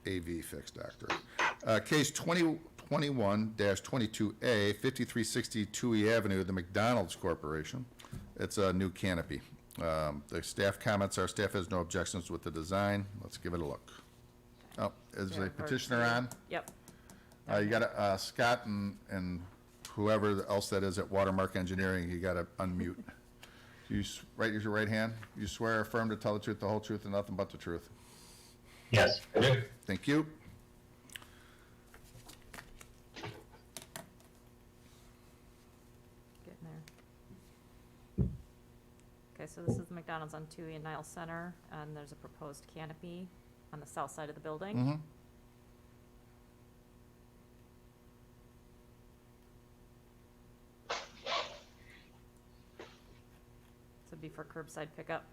AV fixed, Doctor. Case 2021-22A, 5360 Touhy Avenue, the McDonald's Corporation. It's a new canopy. The staff comments are, staff has no objections with the design. Let's give it a look. Oh, is the petitioner on? Yep. You got Scott and whoever else that is at Watermark Engineering, you got to unmute. You raise your right hand. You swear or affirm to tell the truth, the whole truth, and nothing but the truth. Yes, I do. Thank you. Getting there. Okay, so this is the McDonald's on Touhy and Niles Center, and there's a proposed canopy on the south side of the building. Mm-hmm. This would be for curbside pickup,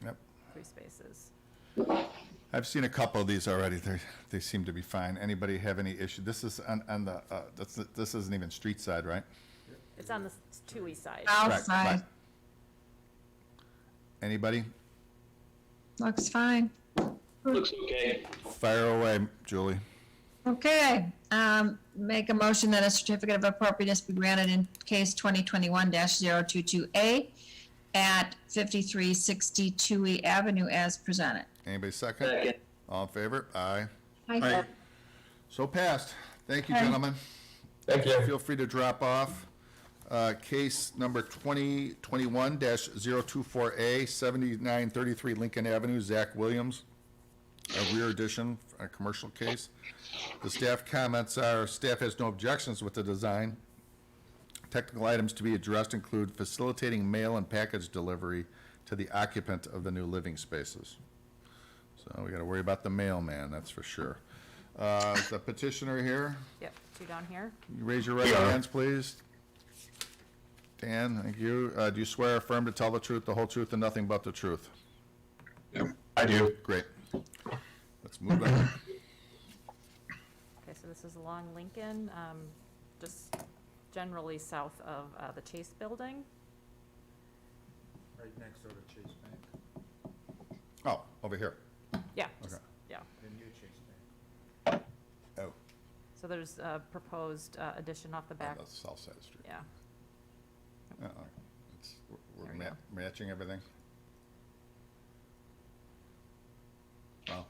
Yep. 3 spaces. I've seen a couple of these already. They seem to be fine. Anybody have any issue? This is on the, this isn't even street side, right? It's on the Touhy side. Outside. Anybody? Looks fine. Looks okay. Fire away, Julie. Okay, make a motion that a certificate of appropriateness be granted in case 2021-022A at 5360 Touhy Avenue as presented. Anybody second? Second. All in favor? Aye. Aye. So passed. Thank you, Aye. gentlemen. Thank you. Feel free to drop off. Case number 2021-024A, 7933 Lincoln Avenue, Zach Williams, a rear addition, a commercial case. The staff comments are, staff has no objections with the design. Technical items to be addressed include facilitating mail and package delivery to the occupant of the new living spaces. So we got to worry about the mailman, that's for sure. Is the petitioner here? Yep, 2 down here. You raise your right hands, please. Dan, thank you. Do you swear or affirm to tell the truth, the whole truth, and nothing but the truth? I do. Great. Let's move on. Okay, so this is along Lincoln, just generally south of the Chase Building. Right next door to Chase Bank, Oh, over here. Yeah, just- Okay. yeah. the new Chase Bank. Oh, So there's a proposed addition off the back. on the south side of the street. Yeah. We're There we go. matching everything. Wow.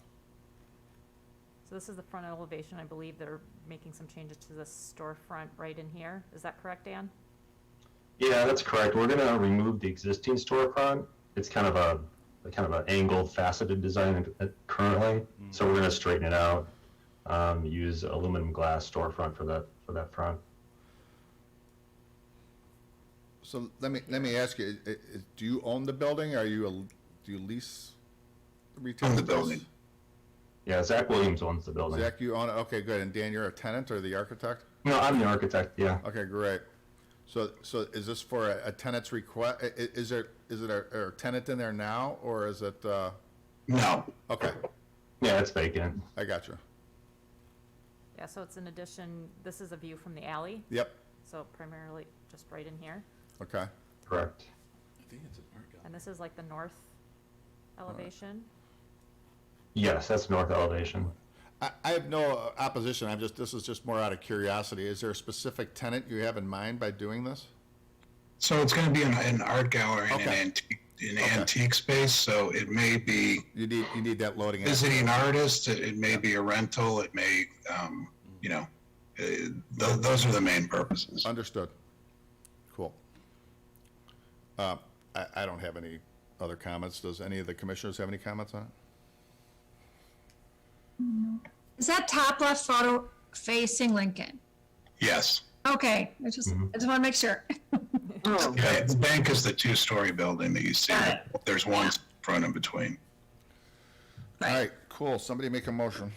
So this is the front elevation. I believe they're making some changes to the storefront right in here. Is that correct, Dan? Yeah, that's correct. We're gonna remove the existing storefront. It's kind of an angled, faceted design currently. So we're gonna straighten it out. Use aluminum glass storefront for that front. So let me ask you, do you own the building, or do you lease the retail Own the space? building. Yeah, Zach Williams owns the building. Zach, you own it? Okay, good. And Dan, you're a tenant or the architect? No, I'm the architect, yeah. Okay, great. So is this for a tenant's request? Is it a tenant in there now, or is it? No. Okay, Yeah, it's vacant. I got you. Yeah, so it's an addition, this is a view from the alley, Yep, so primarily just right in here. okay. Correct. I think it's an art gallery. And this is like the north elevation. Yes, that's north elevation. I have no opposition, this is just more out of curiosity. Is there a specific tenant you have in mind by doing this? So it's going to be an art gallery in Okay. an Okay. antique space, so it may be You need that loading. visiting artist, it may be a rental, it may, those are the main purposes. Understood. Cool. I don't have any other comments. Does any of the commissioners have any comments on it? Is that top left photo facing Lincoln? Yes. Okay, I just want to make sure. Yeah, the bank is the two-story building that you see. Got it. There's one front in between. All right, cool. Somebody make a motion.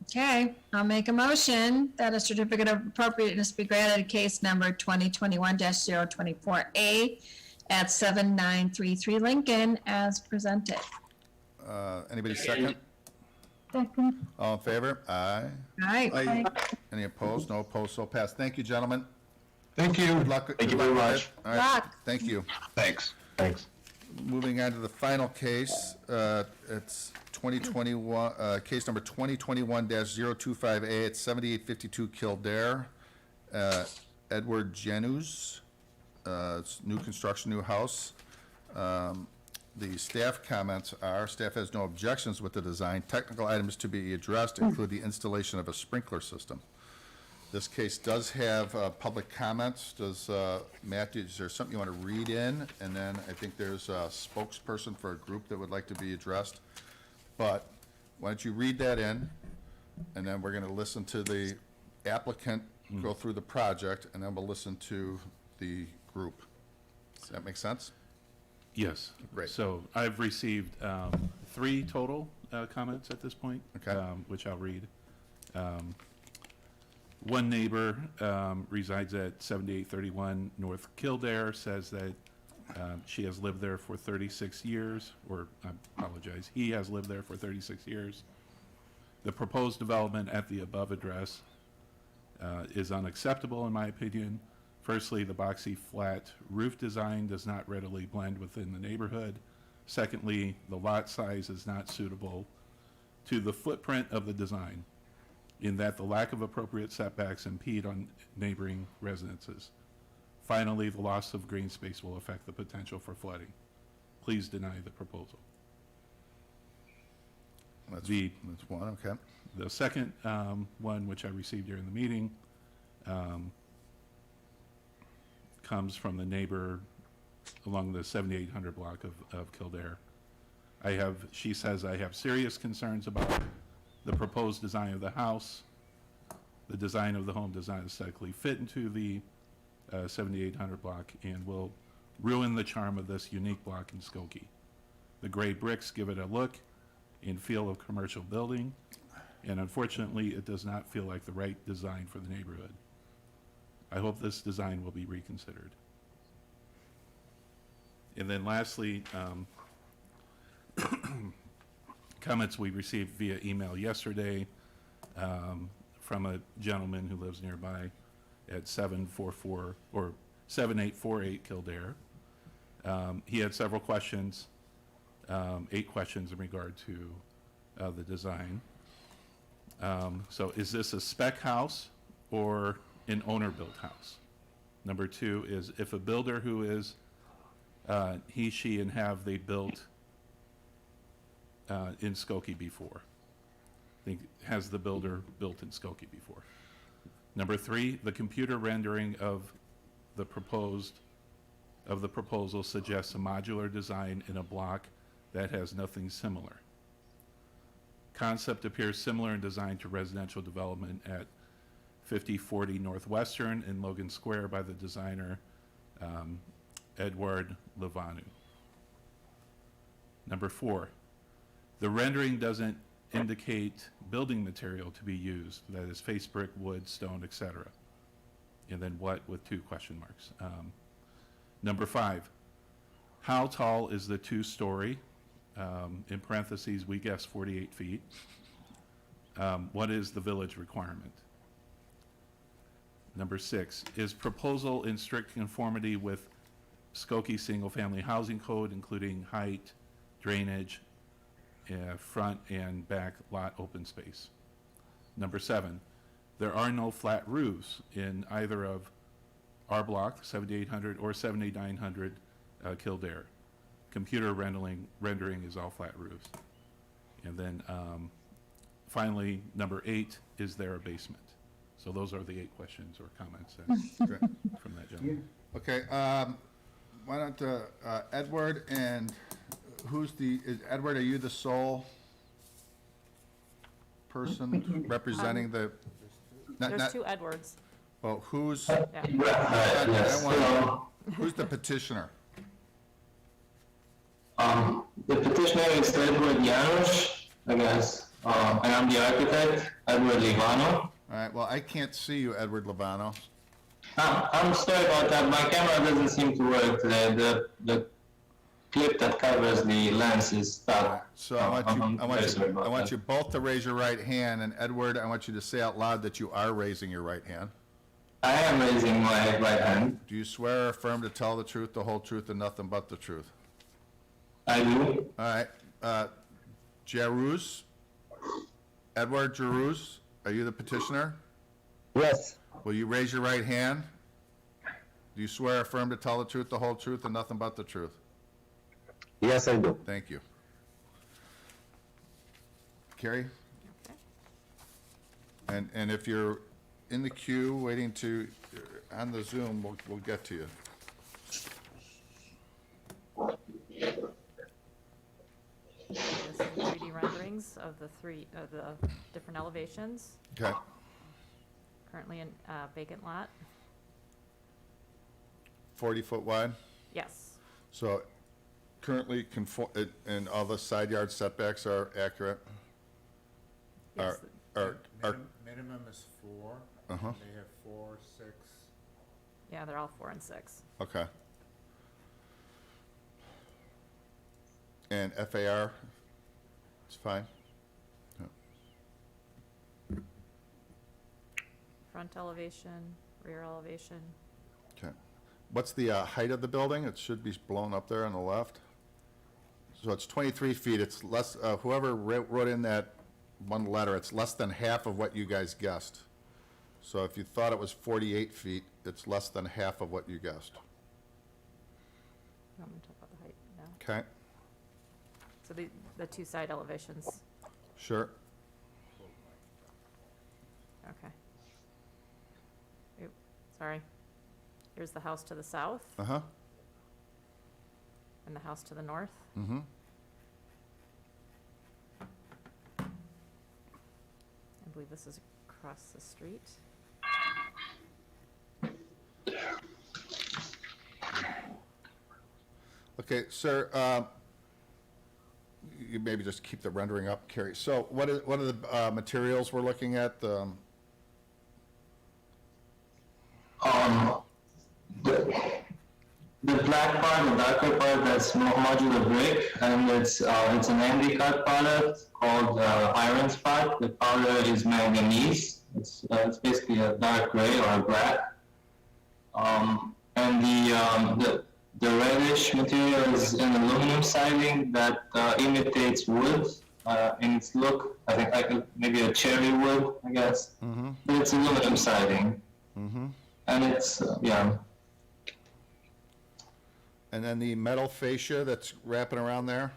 Okay, I'll make a motion that a certificate of appropriateness be granted case number 2021-024A at 7933 Lincoln as presented. Anybody second? Second. All in favor? Aye. All right. Any opposed? No opposed, so passed. Thank you, gentlemen. Thank you. Good luck. Thank you very much. All right, Luck. thank you. Thanks. Thanks. Moving on to the final case, it's 2021, case number 2021-025A at 7852 Kildare. Edward Janus, it's new construction, new house. The staff comments are, staff has no objections with the design. Technical items to be addressed include the installation of a sprinkler system. This case does have public comments. Does, Matt, is there something you want to read in? And then I think there's a spokesperson for a group that would like to be addressed. But why don't you read that in, and then we're going to listen to the applicant go through the project, and then we'll listen to the group. Does that make sense? Yes. Great. So I've received 3 total comments at this point, Okay. Which I'll read. One neighbor resides at 7831 North Kildare, says that she has lived there for 36 years, or I apologize, he has lived there for 36 years. The proposed development at the above address is unacceptable in my opinion. Firstly, the boxy flat roof design does not readily blend within the neighborhood. Secondly, the lot size is not suitable to the footprint of the design, in that the lack of appropriate setbacks impede on neighboring residences. Finally, the loss of green space will affect the potential for flooding. Please deny the proposal. That's one, okay. The second one, which I received during the meeting, comes from the neighbor along the 7800 block of Kildare. She says, I have serious concerns about the proposed design of the house. The design of the home does not aesthetically fit into the 7800 block and will ruin the charm of this unique block in Skokie. The gray bricks give it a look and feel of commercial building, and unfortunately, it does not feel like the right design for the neighborhood. I hope this design will be reconsidered. And then lastly, comments we received via email yesterday from a gentleman who lives nearby at 7848 Kildare. He had several questions, 8 questions in regard to the design. So is this a spec house or an owner-built house? Number 2 is, if a builder who is he, she, and have they built in Skokie before? Has the builder built in Skokie before? Number 3, the computer rendering of the proposal suggests a modular design in a block that has nothing similar. Concept appears similar in design to residential development at 5040 Northwestern in Logan Square by the designer Edward Levanu. Number 4, the rendering doesn't indicate building material to be used, that is face brick, wood, stone, etc. And then what with 2 question marks. Number 5, how tall is the 2-story? In parentheses, we guess 48 feet. What is the village requirement? Number 6, is proposal in strict conformity with Skokie single-family housing code, including height, drainage, front and back lot open space? Number 7, there are no flat roofs in either of our block, 7800 or 7900 Kildare. Computer rendering is all flat roofs. And then finally, number 8, is there a basement? So those are the 8 questions or comments from that gentleman. Okay, why don't, Edward and Edward, are you the sole person representing the? There's 2 Edwards. Well, who's? Yeah. Who's the petitioner? The petitioner is Edward Janusz, I guess, and I'm the architect, Edward Livano. All right, well, I can't see you, Edward Levano. I'm sorry about that. My camera doesn't seem to work today. The clip that covers the lens is stuck. So I want you both to raise your right hand, and Edward, I want you to say out loud that you are raising your right hand. I am raising my right hand. Do you swear or affirm to tell the truth, the whole truth, and nothing but the truth? I do. All right. Jeruz, Edward Jeruz, are you the petitioner? Yes. Will you raise your right hand? Do you swear or affirm to tell the truth, the whole truth, and nothing but the truth? Yes, I do. Thank you. Carrie? Okay. And if you're in the queue waiting on the Zoom, we'll get to you. There's some 3D renderings of the different elevations. Okay. Currently in vacant lot. 40 foot wide? Yes. So currently and all the side yard setbacks are accurate? Yes. Minimum is 4. Uh-huh. They have 4, 6. Yeah, they're all 4 and 6. Okay. And FAR, it's fine? Yeah. Front elevation, rear elevation. Okay. What's the height of the building? It should be blown up there on the left. So it's 23 feet. It's less, whoever wrote in that one letter, it's less than half of what you guys guessed. So if you thought it was 48 feet, it's less than half of what you guessed. You want me to talk about the height now? Okay, So the 2 side elevations. sure. Okay. Oop, sorry. Here's the house to the south Uh-huh. and the house to the north. Mm-hmm. I believe this is across the street. Okay, sir, you maybe just keep the rendering up, Carrie. So what are the materials we're looking at? The black part, the darker part, that's modular brick, and it's an handicap product called Iron Spot. The powder is manganese. It's basically a dark gray or a black. And the reddish material is an aluminum siding that imitates wood in its look. I think like maybe a cherry wood, I guess. Mm-hmm. But it's aluminum siding. Mm-hmm. And it's, yeah. And then the metal fascia that's wrapping around there?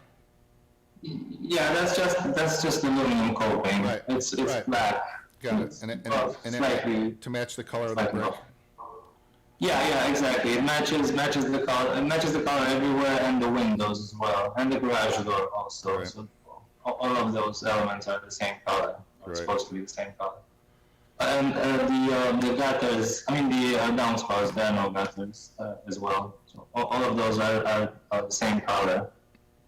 Yeah, that's just aluminum coping. Right. It's right. black. Got it. And slightly to match the color of the brick? Yeah, exactly. It matches the color. It matches the color everywhere, and the windows as well, and the garage door also. Right. So all of those elements are the same color. Or Right. supposed to be the same color. And the gutters, I mean the downspouts, there are no gutters as well. So all of those are the same color,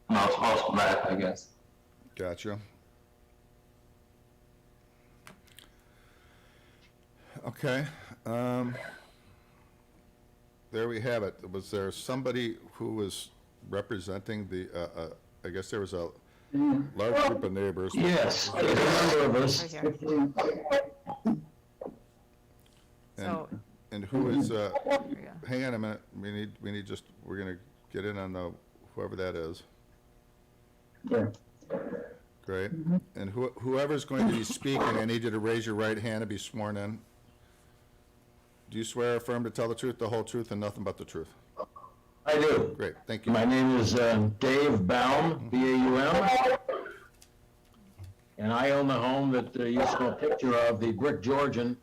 not also black, I guess. Gotcha. Okay. There we have it. Was there somebody who was representing the, I guess there was a large group of neighbors. Yes, there's a number of us. Right here. So, And who is, here we go. hang on a minute, we need just, we're gonna get in on the, whoever that is. Yeah. Great. And whoever's going to be speaking, I need you to raise your right hand and be sworn in. Do you swear or affirm to tell the truth, the whole truth, and nothing but the truth? I do. Great, thank you. My name is Dave Baum, B-A-U-M. And I own the home that you saw a picture of, the brick Georgian,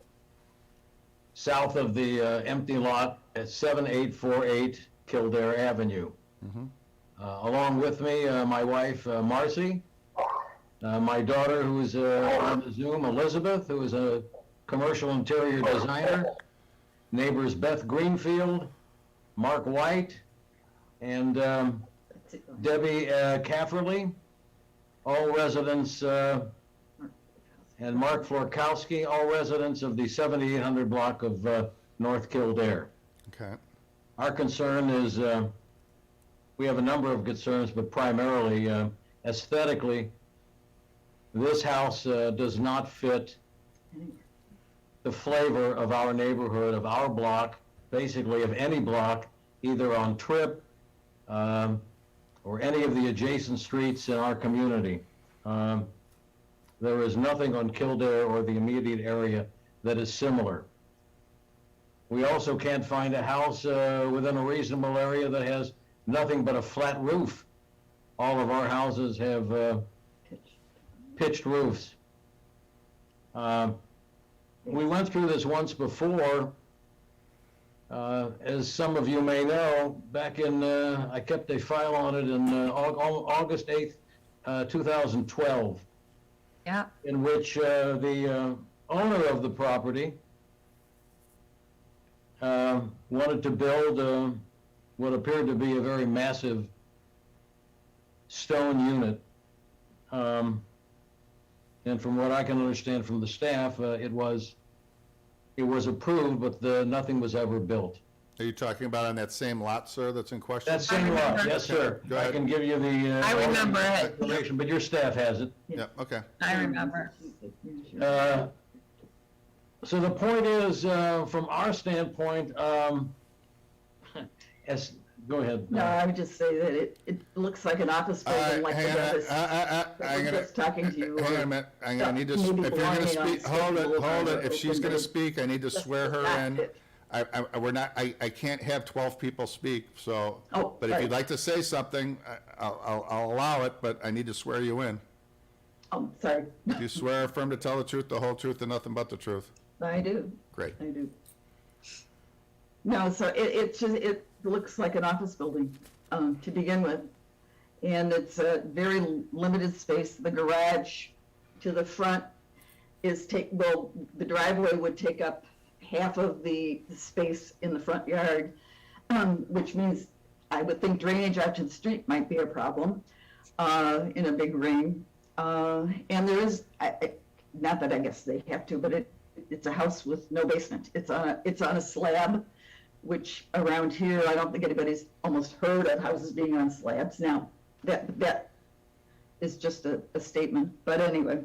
south of the empty lot at 7848 Kildare Avenue. Along with me, my wife, Marcy, my daughter, who's on the Zoom, Elizabeth, who is a commercial interior designer, neighbors Beth Greenfield, Mark White, and Debbie Cafferly, all residents, and Mark Florkowski, all residents of the 7800 block of North Kildare. Okay. Our concern is, we have a number of concerns, but primarily aesthetically, this house does not fit the flavor of our neighborhood, of our block, basically of any block, either on Tripp or any of the adjacent streets in our community. There is nothing on Kildare or the immediate area that is similar. We also can't find a house within a reasonable area that has nothing but a flat roof. All of our houses have pitched roofs. We went through this once before. As some of you may know, back in, I kept a file on it in August 8th, 2012. Yeah. In which the owner of the property wanted to build what appeared to be a very massive stone unit. And from what I can understand from the staff, it was approved, but nothing was ever built. Are you talking about on that same lot, sir, that's in question? That same lot, yes, sir. Go I ahead. can give you the. I remember it. Information, but your staff has it. Yeah, okay. I remember. So the point is, from our standpoint, as, go ahead. No, I would just say that it looks like an office building, like the dentist. I'm gonna, just talking to you. hang on a minute, I'm gonna need to, if you're gonna belonging on speak, hold schedule it, if she's gonna open speak, I need to swear her that's in. it. I can't have 12 people speak, so, Oh, but if right. you'd like to say something, I'll allow it, but I need to swear you in. Oh, sorry. Do you swear or affirm to tell the truth, the whole truth, and nothing but the truth? I do. Great. I do. No, so it looks like an office building, to begin with. And it's a very limited space. The garage to the front is the driveway would take up half of the space in the front yard, which means I would think drainage out to the street might be a problem, in a big rain. And there is, not that I guess they have to, but it's a house with no basement. It's on a slab, which around here, I don't think anybody's almost heard of houses being on slabs. Now, that is just a statement, but anyway,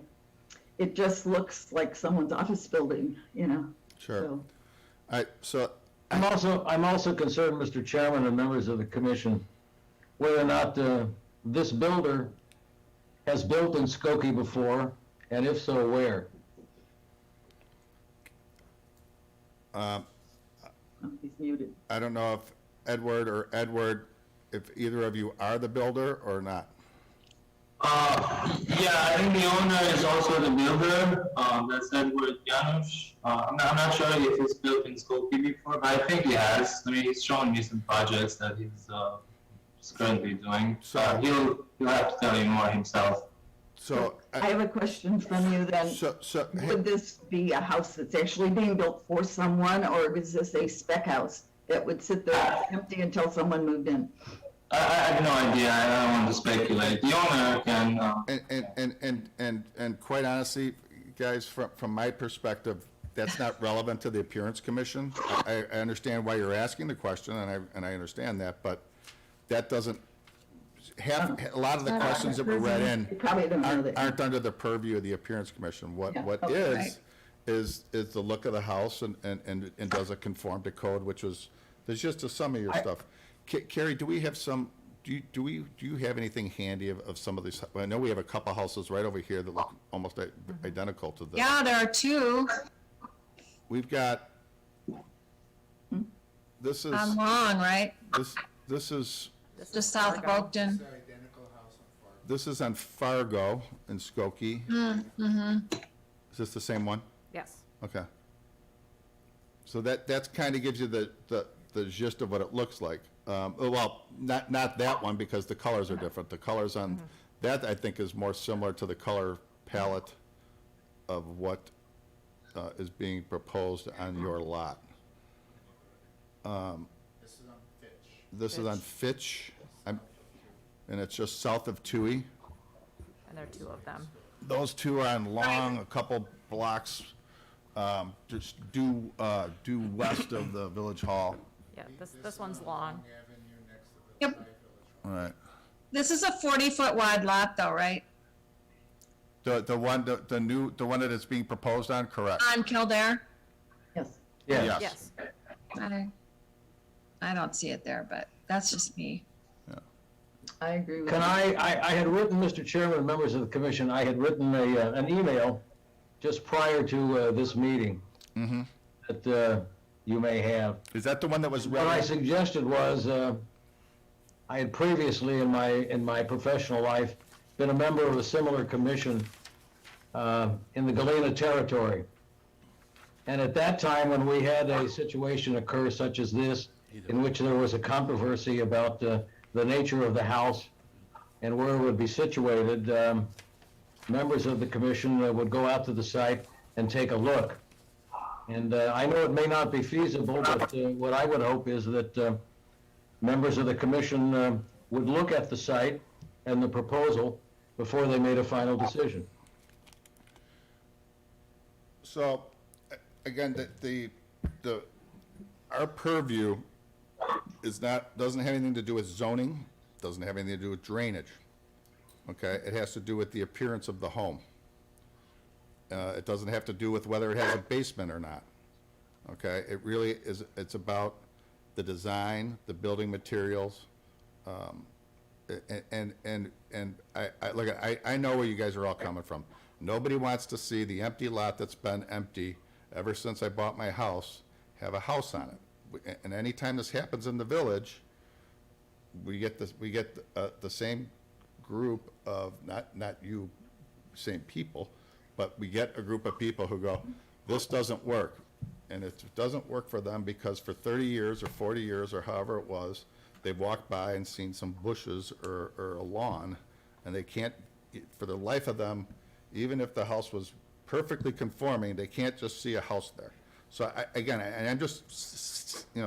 it just looks like someone's office building, you know? Sure. So. I'm also concerned, Mr. Chairman and members of the commission, whether or not this builder has built in Skokie before, and if so, where? He's muted. I don't know if Edward, if either of you are the builder or not. Yeah, I think the owner is also the builder. That's Edward Janusz. I'm not sure if he's built in Skokie before, but I think he has. I mean, he's shown me some projects that he's currently doing. So he'll have to tell you more himself. So, I have a question from you then. Would this be a house that's actually being built for someone, or is this a spec house that would sit there empty until someone moved in? I have no idea. I don't want to speculate. The owner can. And quite honestly, guys, from my perspective, that's not relevant to the Appearance Commission. I understand why you're asking the question, and I understand that, but that doesn't have, a lot of the questions that were read in aren't under the purview of the Appearance Commission. What is the look of the house, and does it conform to code, which was, there's just some of your stuff. Carrie, do we have some, do you have anything handy of some of these? I know we have a couple houses right over here that look almost identical to this. Yeah, there are two. We've got, this is. On Long, right? This is. Just south of Oakton. This is on Fargo in Skokie. Mm-hmm. Is this the same one? Yes. Okay. So that's kind of gives you the gist of what it looks like. Well, not that one, because the colors are different. The colors on that, I think, is more similar to the color palette of what is being proposed on your lot. This is on Fitch. This is on Fitch, and it's just south of Tui. And there are two of them. Those two are on Long, a couple blocks just due west of the Village Hall. Yeah, this one's Long. Yep. All right. This is a 40-foot wide lot though, right? The one that is being proposed on, correct? On Kildare? Yes. Yes. I don't see it there, but that's just me. I agree with Can you. I had written, Mr. Chairman, members of the commission, I had written an email just prior to this meeting that you may have. Is that the one that was read? What I suggested was, I had previously in my professional life been a member of a similar commission in the Galena territory. And at that time, when we had a situation occur such as this, in which there was a controversy about the nature of the house and where it would be situated, members of the commission would go out to the site and take a look. And I know it may not be feasible, but what I would hope is that members of the commission would look at the site and the proposal before they made a final decision. So, again, our purview doesn't have anything to do with zoning, doesn't have anything to do with drainage. Okay, it has to do with the appearance of the home. It doesn't have to do with whether it has a basement or not. Okay, it really is, it's about the design, the building materials, and I know where you guys are all coming from. Nobody wants to see the empty lot that's been empty ever since I bought my house have a house on it. And anytime this happens in the village, we get the same group of, not you, same people, but we get a group of people who go, this doesn't work. And it doesn't work for them because for 30 years or 40 years or however it was, they've walked by and seen some bushes or a lawn, and they can't, for the life of them, even if the house was perfectly conforming, they can't just see a house there. So I'm just,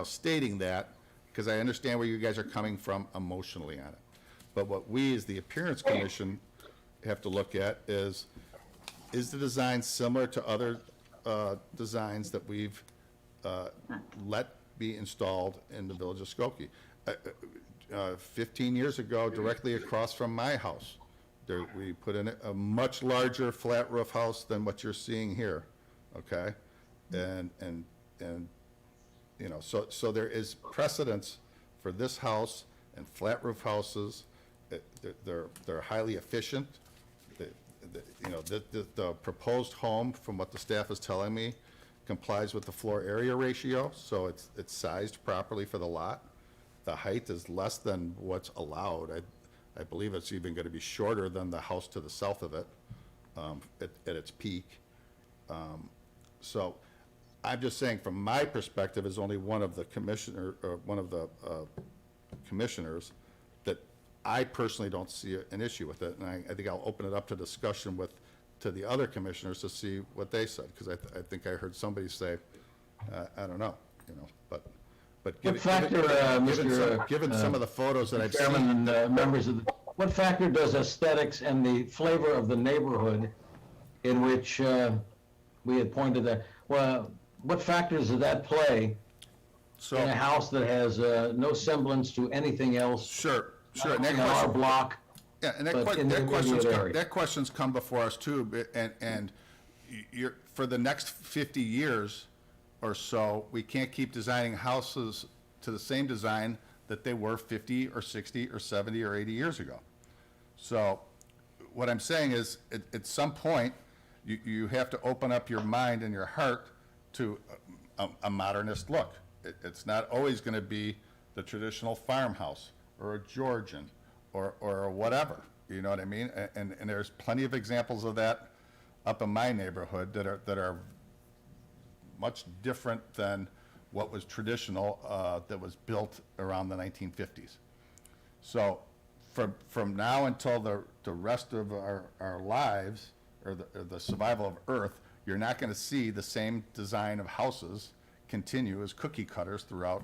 stating that because I understand where you guys are coming from emotionally on it. But what we as the Appearance Commission have to look at is the design similar to other designs that we've let be installed in the village of Skokie? 15 years ago, directly across from my house, we put in a much larger flat roof house than what you're seeing here, okay? So there is precedence for this house and flat roof houses. They're highly efficient. The proposed home, from what the staff is telling me, complies with the floor area ratio, so it's sized properly for the lot. The height is less than what's allowed. I believe it's even going to be shorter than the house to the south of it at its peak. So I'm just saying, from my perspective, as only one of the commissioners, that I personally don't see an issue with it, and I think I'll open it up to discussion to the other commissioners to see what they said, because I think I heard somebody say, I don't know, but What factor, given some of the photos that I've Chairman seen. and members of what factor does aesthetics and the flavor of the neighborhood in which we had pointed that, well, what factors does that play in a house that has no semblance to anything else? Sure. In our block. Yeah, and but in the immediate area. that question's come before us too, and for the next 50 years or so, we can't keep designing houses to the same design that they were 50 or 60 or 70 or 80 years ago. So what I'm saying is, at some point, you have to open up your mind and your heart to a modernist look. It's not always going to be the traditional farmhouse or a Georgian or whatever, you know what I mean? And there's plenty of examples of that up in my neighborhood that are much different than what was traditional that was built around the 1950s. So from now until the rest of our lives, or the survival of Earth, you're not going to see the same design of houses continue as cookie cutters throughout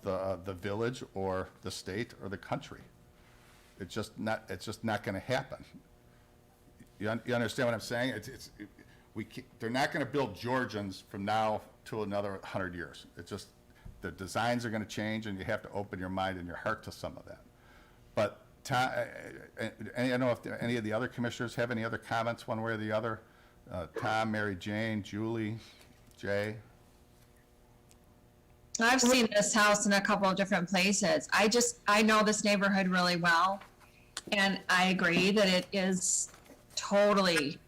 the village or the state or the country. It's just not going to happen. You understand what I'm saying? They're not going to build Georgians from now to another 100 years. It's just the designs are going to change, and you have to open your mind and your heart to some of that. But I don't know if any of the other commissioners have any other comments one way or the other. Tom, Mary Jane, Julie, Jay. I've seen this house in a couple of different places. I know this neighborhood really well, and I agree that it is totally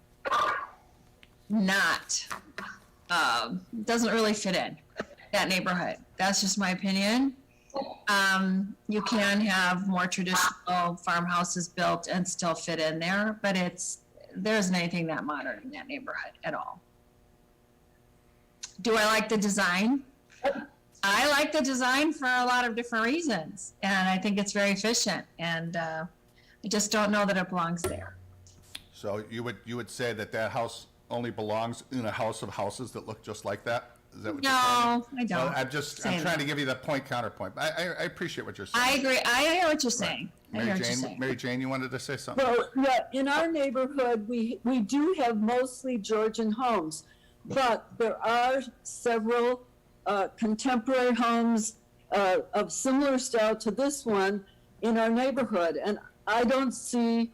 not, doesn't really fit in that neighborhood. That's just my opinion. You can have more traditional farmhouses built and still fit in there, but there isn't anything that modern in that neighborhood at all. Do I like the design? I like the design for a lot of different reasons, and I think it's very efficient, and I just don't know that it belongs there. So you would say that house only belongs in a house of houses that look just like that? Is that what you're saying? No, I don't. Well, I'm trying to give you the point counterpoint. I appreciate what you're saying. I agree. I know what you're saying. Mary Jane, you wanted to say something? Well, yeah, in our neighborhood, we do have mostly Georgian homes, but there are several contemporary homes of similar style to this one in our neighborhood, and I don't see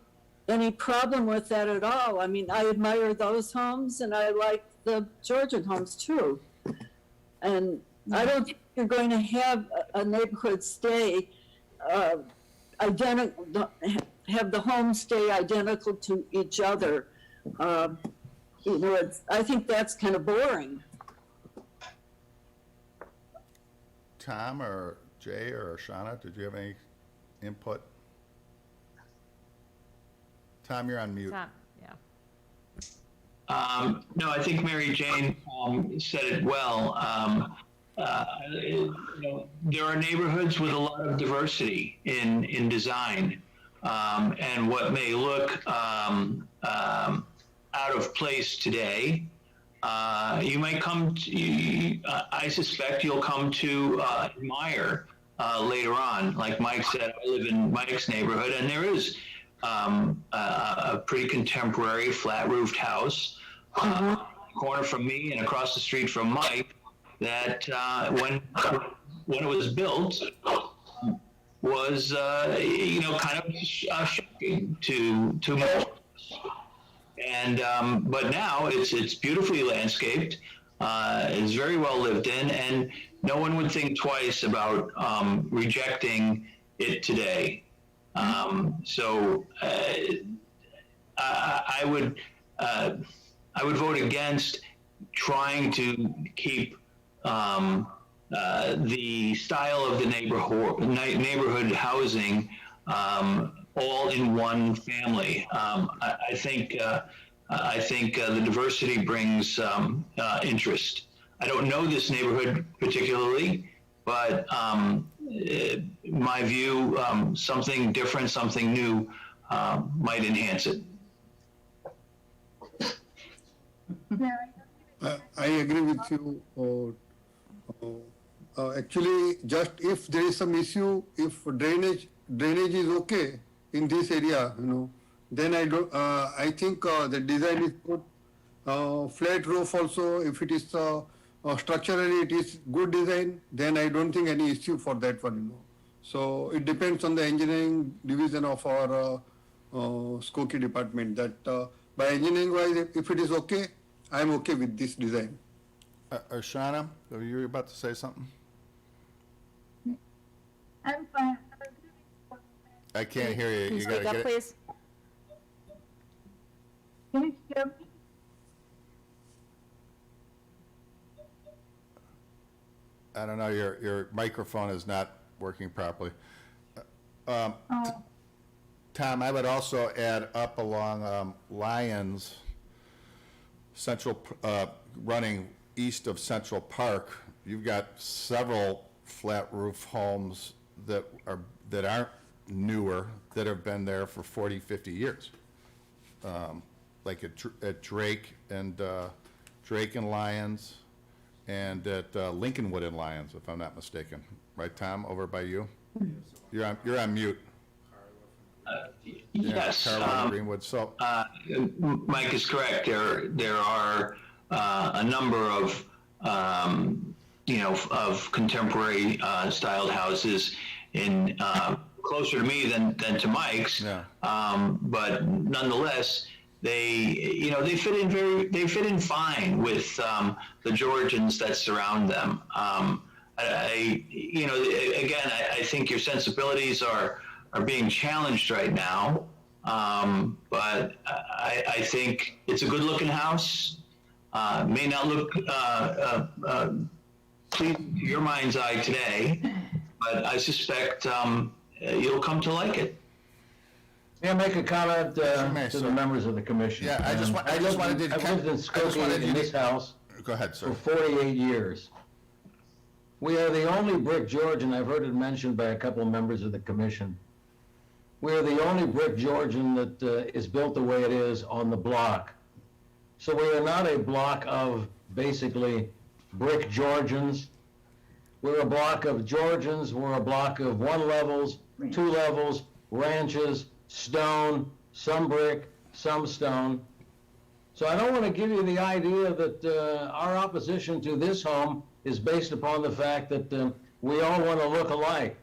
any problem with that at all. I mean, I admire those homes, and I like the Georgian homes too. And I don't think you're going to have a neighborhood stay identical, have the homes stay identical to each other. I think that's kind of boring. Tom or Jay or Shauna, did you have any input? Tom, you're on mute. Tom, yeah. No, I think Mary Jane said it well. There are neighborhoods with a lot of diversity in design, and what may look out of place today, you might come to, I suspect you'll come to admire later on. Like Mike said, I live in Mike's neighborhood, and there is a pretty contemporary flat-roofed house corner from me and across the street from Mike that when it was built was kind of shocking to most. And but now it's beautifully landscaped. It's very well lived in, and no one would think twice about rejecting it today. So I would vote against trying to keep the style of the neighborhood housing all in one family. I think the diversity brings interest. I don't know this neighborhood particularly, but my view, something different, something new might enhance it. I agree with you. Actually, just if there is some issue, if drainage is okay in this area, then I think the design is good. Flat roof also, if it is structurally it is good design, then I don't think any issue for that one. So it depends on the engineering division of our Skokie department. That by engineering wise, if it is okay, I am okay with this design. Arshana, are you about to say something? I'm fine. I can't hear you. Can you gotta speak up, get it. please? Can you hear me? I don't know, your microphone is not working properly. Tom, I would also add up along Lyons, running east of Central Park, you've got several flat roof homes that aren't newer, that have been there for 40, 50 years. Like at Drake and Lyons, and at Lincolnwood and Lyons, if I'm not mistaken. Right, Tom, over by you? You're on mute. Yes. Karlov and Greenwood. So, Mike is correct. There are a number of of contemporary styled houses in closer to me than to Mike's. Yeah. But nonetheless, they fit in fine with the Georgians that surround them. I think your sensibilities are being challenged right now. But I think it's a good looking house. May not look pleasing to your mind's eye today, but I suspect you'll come to like it. May I make a comment to the members of the commission? Yeah, I just wanted to. I've lived in Skokie in this house Go ahead, sir. for 48 years. We are the only brick Georgian, I've heard it mentioned by a couple of members of the commission. We are the only brick Georgian that is built the way it is on the block. So we are not a block of basically brick Georgians. We're a block of Georgians. We're a block of 1 levels, 2 levels, ranches, stone, some brick, some stone. So I don't want to give you the idea that our opposition to this home is based upon the fact that we all want to look alike.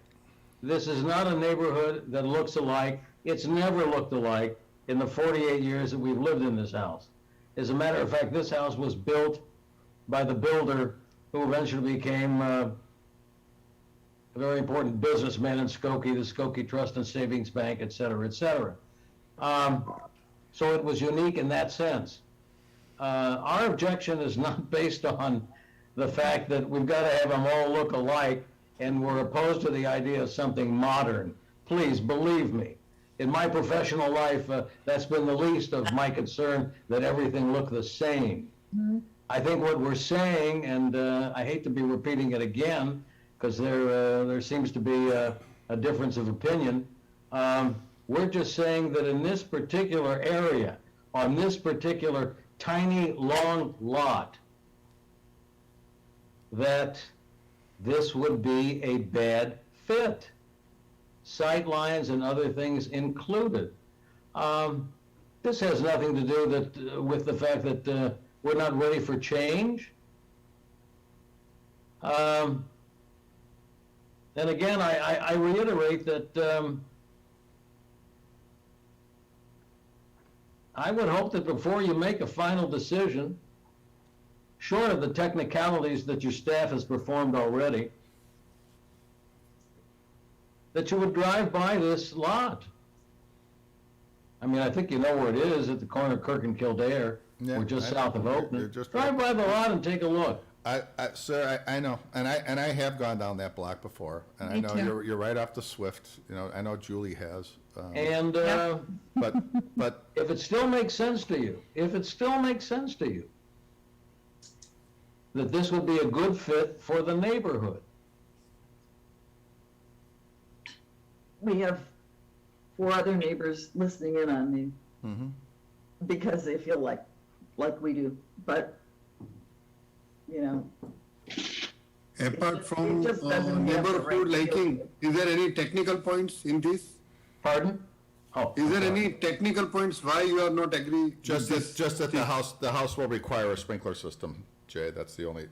This is not a neighborhood that looks alike. It's never looked alike in the 48 years that we've lived in this house. As a matter of fact, this house was built by the builder who eventually became a very important businessman in Skokie, the Skokie Trust and Savings Bank, et cetera, et cetera. So it was unique in that sense. Our objection is not based on the fact that we've got to have them all look alike and we're opposed to the idea of something modern. Please believe me. In my professional life, that's been the least of my concern, that everything look the same. Mm-hmm. I think what we're saying, and I hate to be repeating it again, because there seems to be a difference of opinion. We're just saying that in this particular area, on this particular tiny, long lot, that this would be a bad fit. Sight lines and other things included. This has nothing to do with the fact that we're not ready for change. And again, I reiterate that I would hope that before you make a final decision, short of the technicalities that your staff has performed already, that you would drive by this lot. I mean, I think you know where it is, at the corner of Kirk and Kildare. Yeah, We're just south of Oakland. just Drive by the lot and take a look. Sir, I know, and I have gone down that block before, and I Me know too. you're right off the Swift. I know Julie has. And But if it still makes sense to you, that this would be a good fit for the neighborhood, we have 4 other neighbors listening in on me because they feel like we do, but, you know. Apart from It just doesn't have the right neighborhood feel. liking, is there any technical points in this? Pardon? Oh, Is there any technical points why you are not agree? Just with that, this? the house will require a sprinkler system, Jay, that's the only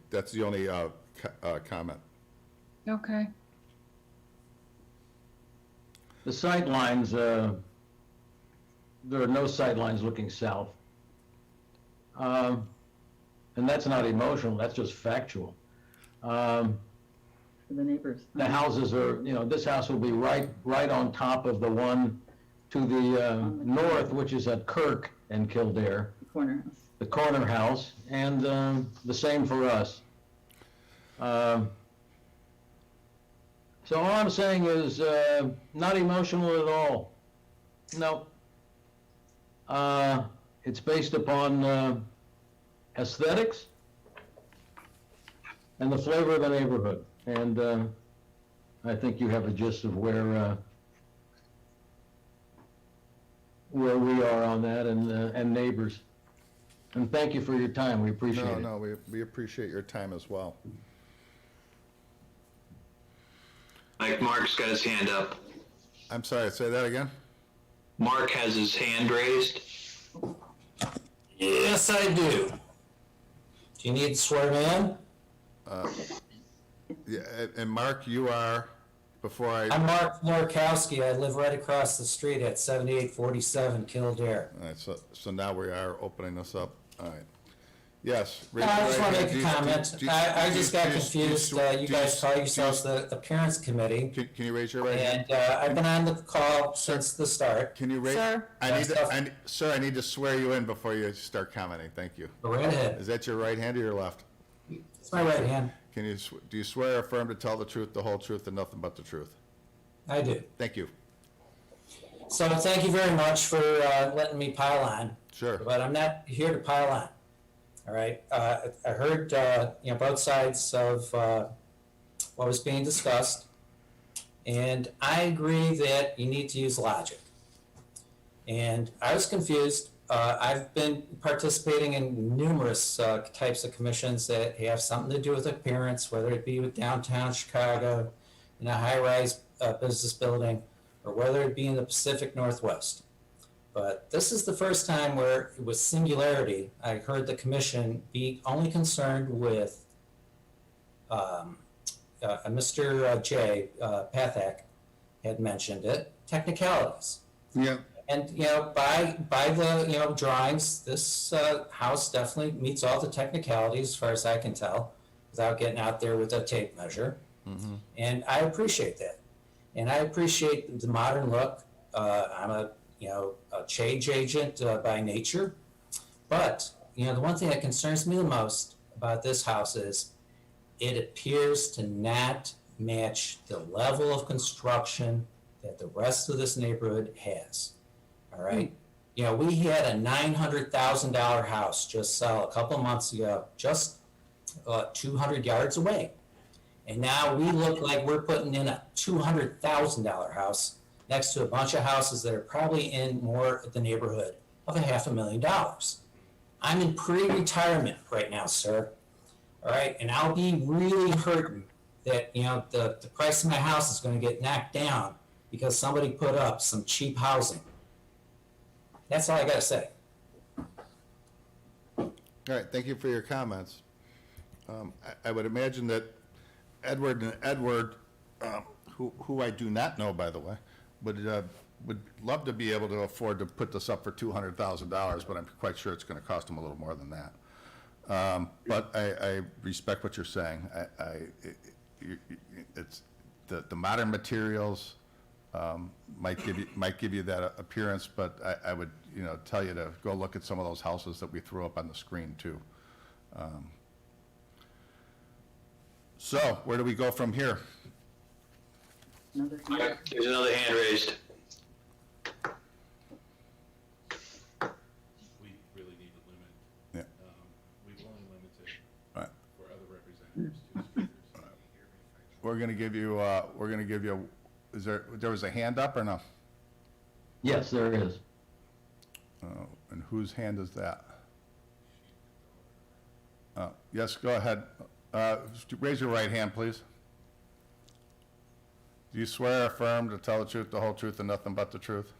comment. Okay. The sight lines, there are no sight lines looking south. And that's not emotional, that's just factual. For the neighbors. The houses are, this house will be right on top of the one to the north, which is at Kirk and Kildare, The corner house. the corner house, and the same for us. So all I'm saying is, not emotional at all. No. It's based upon aesthetics and the flavor of the neighborhood. And I think you have a gist of where we are on that, and neighbors. And thank you for your time, we appreciate it. No, we appreciate your time as well. Mike, Mark's got his hand up. I'm sorry, say that again? Mark has his hand raised. Yes, I do. Do you need to swear me in? Yeah, and Mark, you are, I'm Mark Norkowski. I live right across the street at 7847 Kildare. All right, so now we are opening this up, all right. Yes. I just want to make a comment. I just got confused. You guys call yourselves the Appearance Committee. Can you raise your right hand? And I've been on the call since the start. Can you raise? Sir? Sir, I need to swear you in before you start commenting, thank you. Go right ahead. Is that your right hand or your left? It's my right hand. Do you swear or affirm to tell the truth, the whole truth, and nothing but the truth? I do. Thank you. So thank you very much for letting me pile on. Sure. But I'm not here to pile on. All right. I heard both sides of what was being discussed, and I agree that you need to use logic. And I was confused. I've been participating in numerous types of commissions that have something to do with appearance, whether it be with downtown Chicago, in a high-rise business building, or whether it be in the Pacific Northwest. But this is the first time where, with singularity, I heard the commission be only concerned with Mr. J. Pathak had mentioned it, technicalities. Yeah. And, by the, drawings, this house definitely meets all the technicalities, as far as I can tell, without getting out there with a tape measure. And I appreciate that. And I appreciate the modern look. I'm a change agent by nature. But, the one thing that concerns me the most about this house is it appears to not match the level of construction that the rest of this neighborhood has. All right. We had a $900,000 house just sell a couple months ago, just 200 yards away. And now we look like we're putting in a $200,000 house next to a bunch of houses that are probably in more the neighborhood of $500,000. I'm in pre-retirement right now, sir. All right. And I'll be really hurting that, the price of my house is going to get knocked down because somebody put up some cheap housing. That's all I got to say. All right, thank you for your comments. I would imagine that Edward, who I do not know, by the way, would love to be able to afford to put this up for $200,000, but I'm quite sure it's going to cost him a little more than that. But I respect what you're saying. It's the modern materials might give you that appearance, but I would tell you to go look at some of those houses that we threw up on the screen too. So where do we go from here? There's another hand raised. We really need to limit. Yeah. We've only limited Right. for other representatives to speakers. We're going to give you there was a hand up or no? Yes, there is. And whose hand is that? Yes, go ahead. Raise your right hand, please. Do you swear or affirm to tell the truth, the whole truth, and nothing but the truth?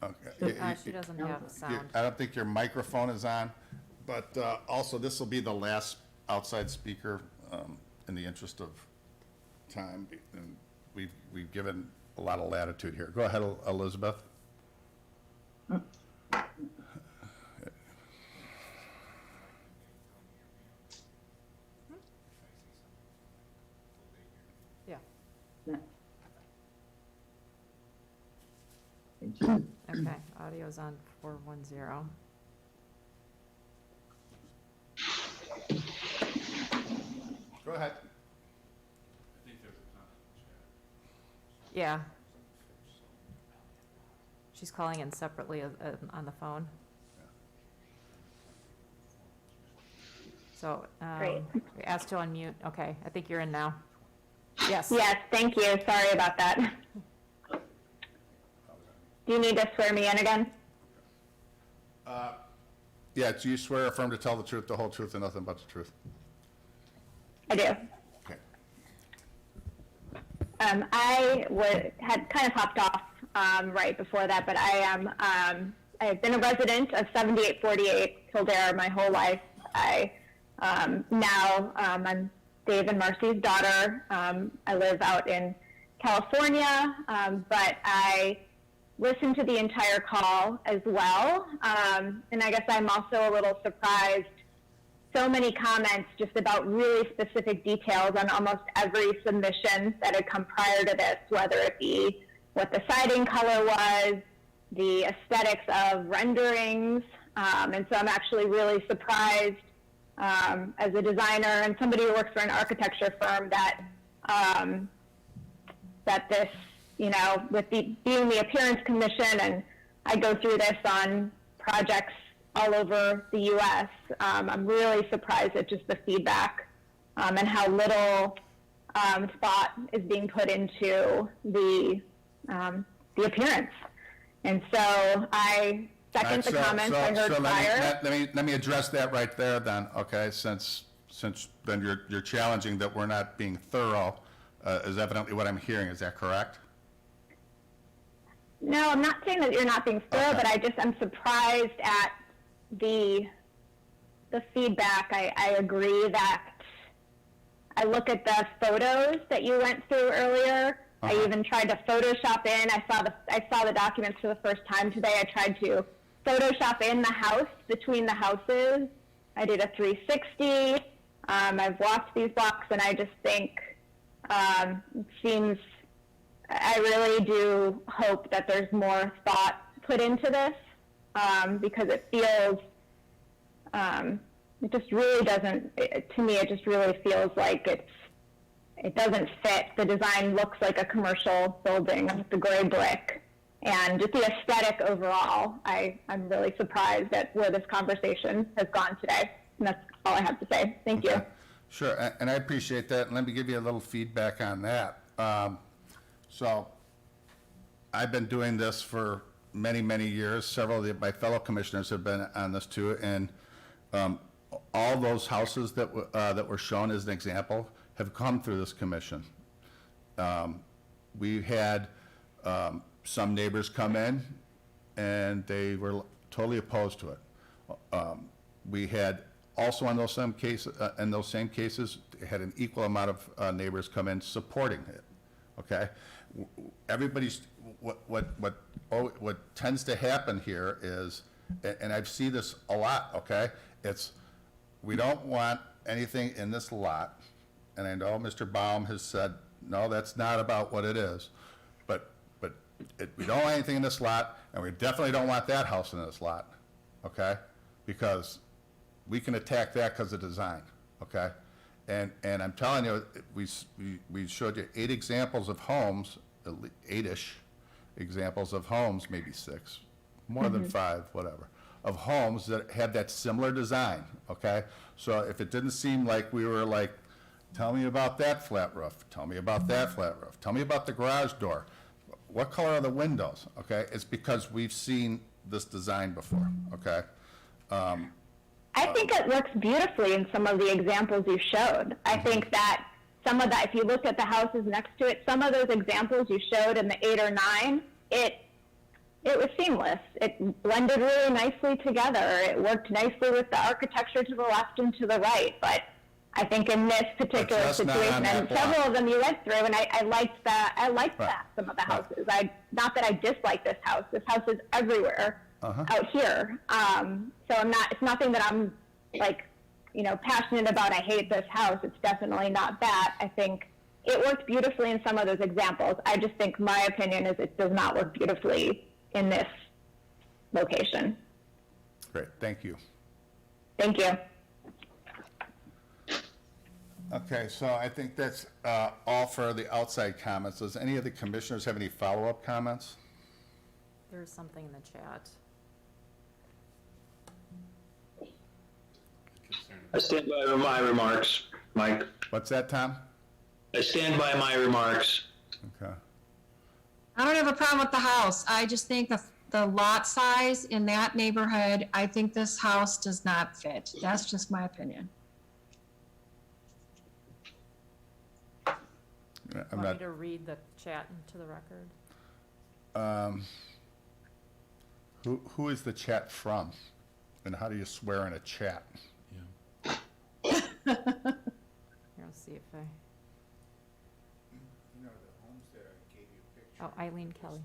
Okay. She doesn't have sound. I don't think your microphone is on, but also this will be the last outside speaker in the interest of time. And we've given a lot of latitude here. Go ahead, Elizabeth. Yeah. Yeah. Okay, audio's on 410. Go ahead. Yeah. She's calling in separately on the phone. So, Great. we asked to unmute. Okay, I think you're in now. Yes. Yes, thank you. Sorry about that. Do you need to swear me in again? Yeah, do you swear or affirm to tell the truth, the whole truth, and nothing but the truth? I do. Okay. Had kind of popped off right before that, but I've been a resident of 7848 Kildare my whole life. I'm Dave and Marcy's daughter. I live out in California, but I listened to the entire call as well. And I guess I'm also a little surprised. So many comments just about really specific details on almost every submission that had come prior to this, whether it be what the siding color was, the aesthetics of renderings. And so I'm actually really surprised as a designer and somebody who works for an architecture firm that that this, with being the appearance commission, and I go through this on projects all over the U.S. I'm really surprised at just the feedback and how little thought is being put into the appearance. And so I second the comments I heard prior. Let me address that right there then, okay? Since then you're challenging that we're not being thorough, is evidently what I'm hearing. Is that correct? No, I'm not saying that you're not being thorough, but I'm surprised at the feedback. I agree that I look at the photos that you went through earlier. I even tried to Photoshop in. I saw the documents for the first time today. I tried to Photoshop in the house between the houses. I did a 360. I've walked these blocks, and I just think it seems. I really do hope that there's more thought put into this because it feels. It just really doesn't. To me, it just really feels like it doesn't fit. The design looks like a commercial building with the gray brick, and just the aesthetic overall. I'm really surprised at where this conversation has gone today, and that's all I have to say. Thank you. Sure, and I appreciate that. And let me give you a little feedback on that. So I've been doing this for many, many years. Several of my fellow commissioners have been on this too, and all those houses that were shown as an example have come through this commission. We had some neighbors come in, and they were totally opposed to it. We had also in those same cases, had an equal amount of neighbors come in supporting it. Okay, everybody's what tends to happen here is, and I see this a lot. Okay, it's we don't want anything in this lot. And I know Mr. Baum has said, no, that's not about what it is. But we don't want anything in this lot, and we definitely don't want that house in this lot, okay? Because we can attack that because of design, okay? And I'm telling you, we showed you 8 examples of homes, 8-ish examples of homes, maybe 6, more than 5, whatever, of homes that have that similar design, okay? So if it didn't seem like we were like, Tell me about that flat roof. Tell me about that flat roof. Tell me about the garage door. What color are the windows? Okay, it's because we've seen this design before, okay? I think it works beautifully in some of the examples you showed. I think that some of that, if you looked at the houses next to it, some of those examples you showed in the 8 or 9, it was seamless. It blended really nicely together. It worked nicely with the architecture to the left and to the right. But I think in this particular just not situation, on that and block. several of them you went through, and I liked that. I liked Right. that some of the houses. Not that I dislike this house. This house is everywhere out here. So it's nothing that I'm like, passionate about. I hate this house. It's definitely not that. I think it worked beautifully in some of those examples. I just think my opinion is it does not work beautifully in this location. Great, thank you. Thank you. Okay, so I think that's all for the outside comments. Does any of the commissioners have any follow-up comments? There's something in the chat. I stand by my remarks, Mike. What's that, Tom? I stand by my remarks. Okay. I don't have a problem with the house. I just think the lot size in that neighborhood, I think this house does not fit. That's just my opinion. I'm Want not, me to read the chat into the record? who is the chat from? And how do you swear in a chat? Here, I'll see if I. You know, the homes that I gave you a picture. Oh, Eileen Kelly.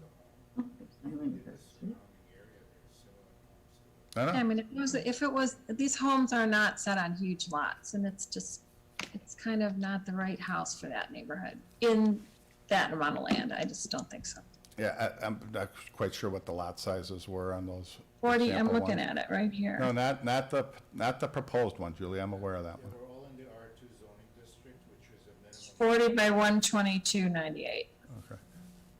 I know. I mean, if it was, these homes are not set on huge lots, and it's kind of not the right house for that neighborhood in that amount of land. I just don't think so. Yeah, I'm not quite sure what the lot sizes were on those. 40, I'm example looking ones. at it right here. No, not the proposed one, Julie, I'm aware of that They one. were all in the R2 zoning district, which was a minimum. 40 by 122.98. Okay.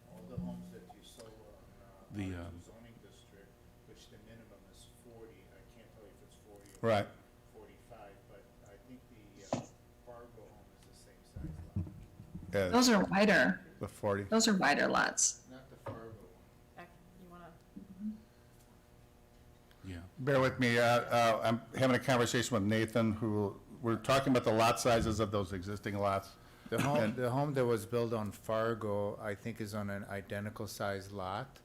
All the homes that you saw on The, R2 zoning district, which the minimum is 40. I can't tell you if it's 40 or Right. 45, but I think the Fargo home is the same size lot. Yeah, Those are wider. the 40. Those are wider lots. Not the Fargo one. You wanna? Yeah. Bear with me, I'm having a conversation with Nathan, we're talking about the lot sizes of those existing lots. The home that was built on Fargo, I think, is on an identical size lot.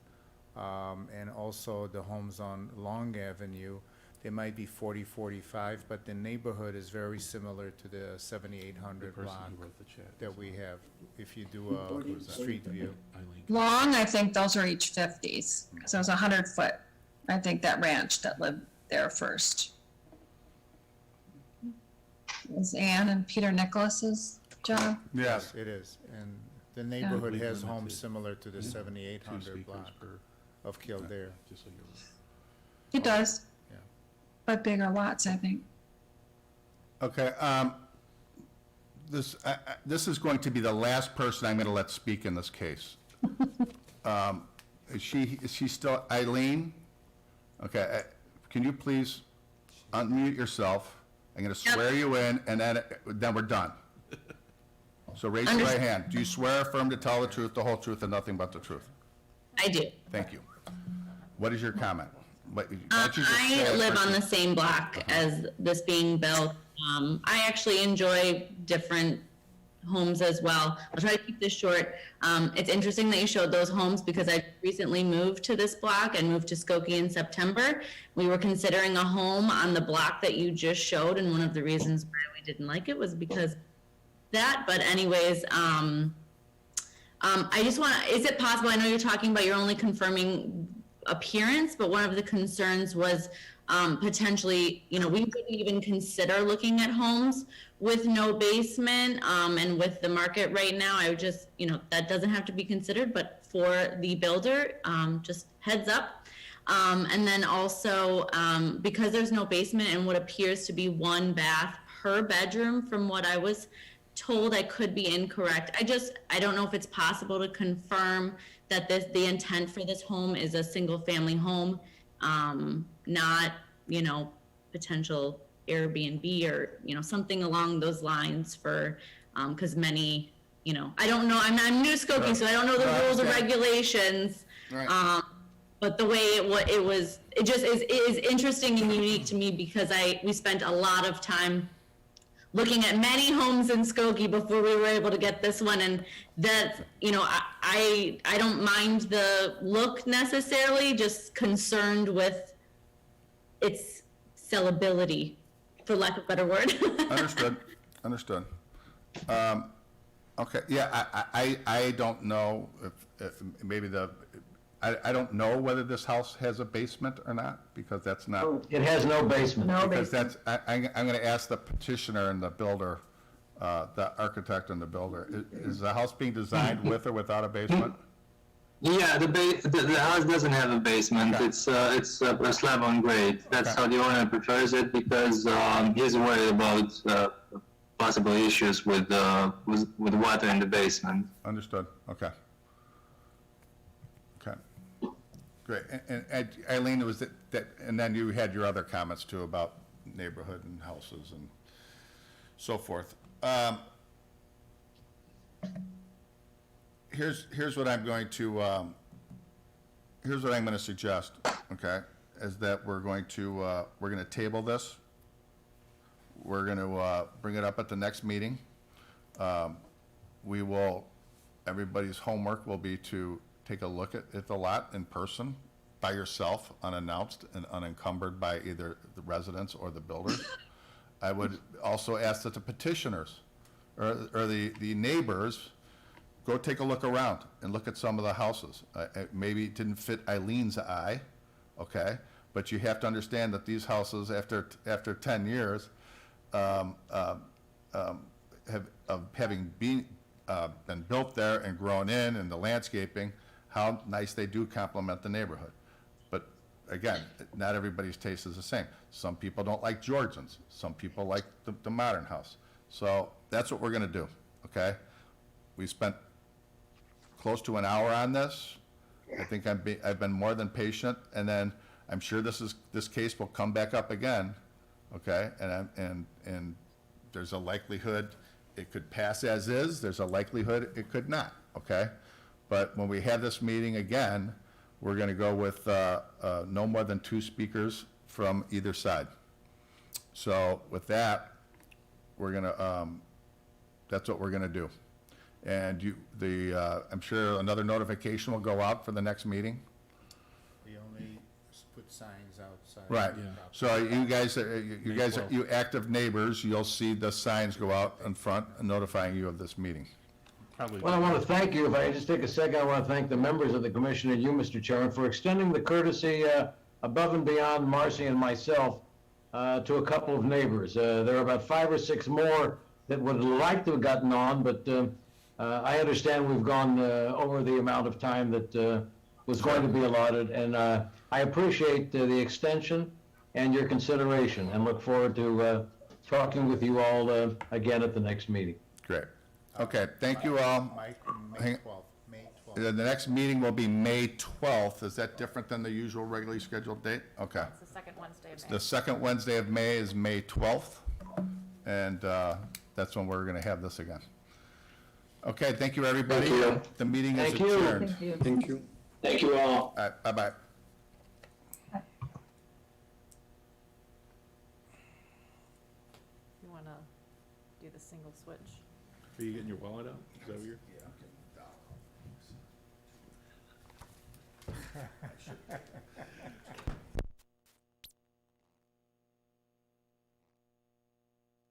And also the homes on Long Avenue, they might be 40, 45, but the neighborhood is very similar to the 7800 The person block who wrote the chat. that we have, if you do a street view. Eileen. Long, I think those are each 50s. So it's 100 foot. I think that ranch that lived there first. Is Ann and Peter Nicholas's job? Yes. It is, and the neighborhood Yeah. has homes Limited. similar to the Yeah. 7800 speakers block per- of Kildare. Just so you're. It does. Yeah. But bigger lots, I think. Okay, this is going to be the last person I'm gonna let speak in this case. Is she still, Eileen? Okay, can you please unmute yourself? I'm gonna swear you in, and then we're done. So raise your right hand. Do you swear or affirm to tell the truth, the whole truth, and nothing but the truth? I do. Thank you. What is your comment? Why don't you just say I it live first? on the same block as this being built. I actually enjoy different homes as well. I'll try to keep this short. It's interesting that you showed those homes because I recently moved to this block and moved to Skokie in September. We were considering a home on the block that you just showed, and one of the reasons why we didn't like it was because that. But anyways, I just want to, is it possible, I know you're talking about you're only confirming appearance, but one of the concerns was potentially, we wouldn't even consider looking at homes with no basement, and with the market right now, I would just, that doesn't have to be considered, but for the builder, just heads up. And then also, because there's no basement and what appears to be one bath per bedroom, from what I was told, I could be incorrect. I don't know if it's possible to confirm that the intent for this home is a single family home, not, potential Airbnb or, something along those lines for, because many, I don't know, I'm new to Skokie, so I don't know the rules or regulations. Right. But the way it just is interesting and unique to me because we spent a lot of time looking at many homes in Skokie before we were able to get this one, and that, I don't mind the look necessarily, just concerned with its sellability, for lack of a better word. Understood. Okay, yeah, I don't know if maybe I don't know whether this house has a basement or not, because that's not. It has no basement. No Because basement. I'm gonna ask the petitioner and the builder, the architect and the builder, is the house being designed with or without a basement? Yeah, the house doesn't have a basement. Okay. It's a slab on grade. That's Okay. how the owner prefers it because he's worried about possible issues with water in the basement. Understood, okay. Okay, great, and Eileen, it was that, and then you had your other comments too about neighborhood and houses and so forth. Here's what I'm going to, here's what I'm gonna suggest, okay, is that we're gonna table this. We're gonna, bring it up at the next meeting. Everybody's homework will be to take a look at the lot in person, by yourself, unannounced and unencumbered by either the residents or the builders. I would also ask that the petitioners, or the neighbors, go take a look around and look at some of the houses. Maybe it didn't fit Eileen's eye, okay? But you have to understand that these houses, after 10 years, having been built there and grown in, and the landscaping, how nice they do complement the neighborhood. But again, not everybody's taste is the same. Some people don't like Georgians. Some people like the modern house. So that's what we're gonna do, okay? We spent close to an hour on this. I think I've been more than patient, and then I'm sure this case will come back up again, okay? And there's a likelihood it could pass as is, there's a likelihood it could not, okay? But when we have this meeting again, we're gonna go with no more than 2 speakers from either side. So with that, we're gonna, that's what we're gonna do. And I'm sure another notification will go out for the next meeting. We only put signs outside. Right, Yeah. so you active neighbors, you'll see the signs go out in front notifying you of this meeting. Probably. Well, I want to thank you. If I just take a second, I want to thank the members of the commission and you, Mr. Chairman, for extending the courtesy above and beyond Marcy and myself to a couple of neighbors. There are about 5 or 6 more that would like to have gotten on, but I understand we've gone over the amount of time that was going to be allotted, and I appreciate the extension and your consideration, and look forward to talking with you all again at the next meeting. Great. Okay, thank you all. May 12th, May 12th. The next meeting will be May 12th. Is that different than the usual regularly scheduled date? Okay. It's the second Wednesday of May. The second Wednesday of May is May 12th, and that's when we're going to have this again. Okay, thank you, everybody. Thank you. The meeting is Thank you. adjourned. Thank you. Thank you. Thank you all. All right, bye-bye. You wanna do the single switch? Are you getting your wallet out? Is that what you're? Yeah, I'm getting down.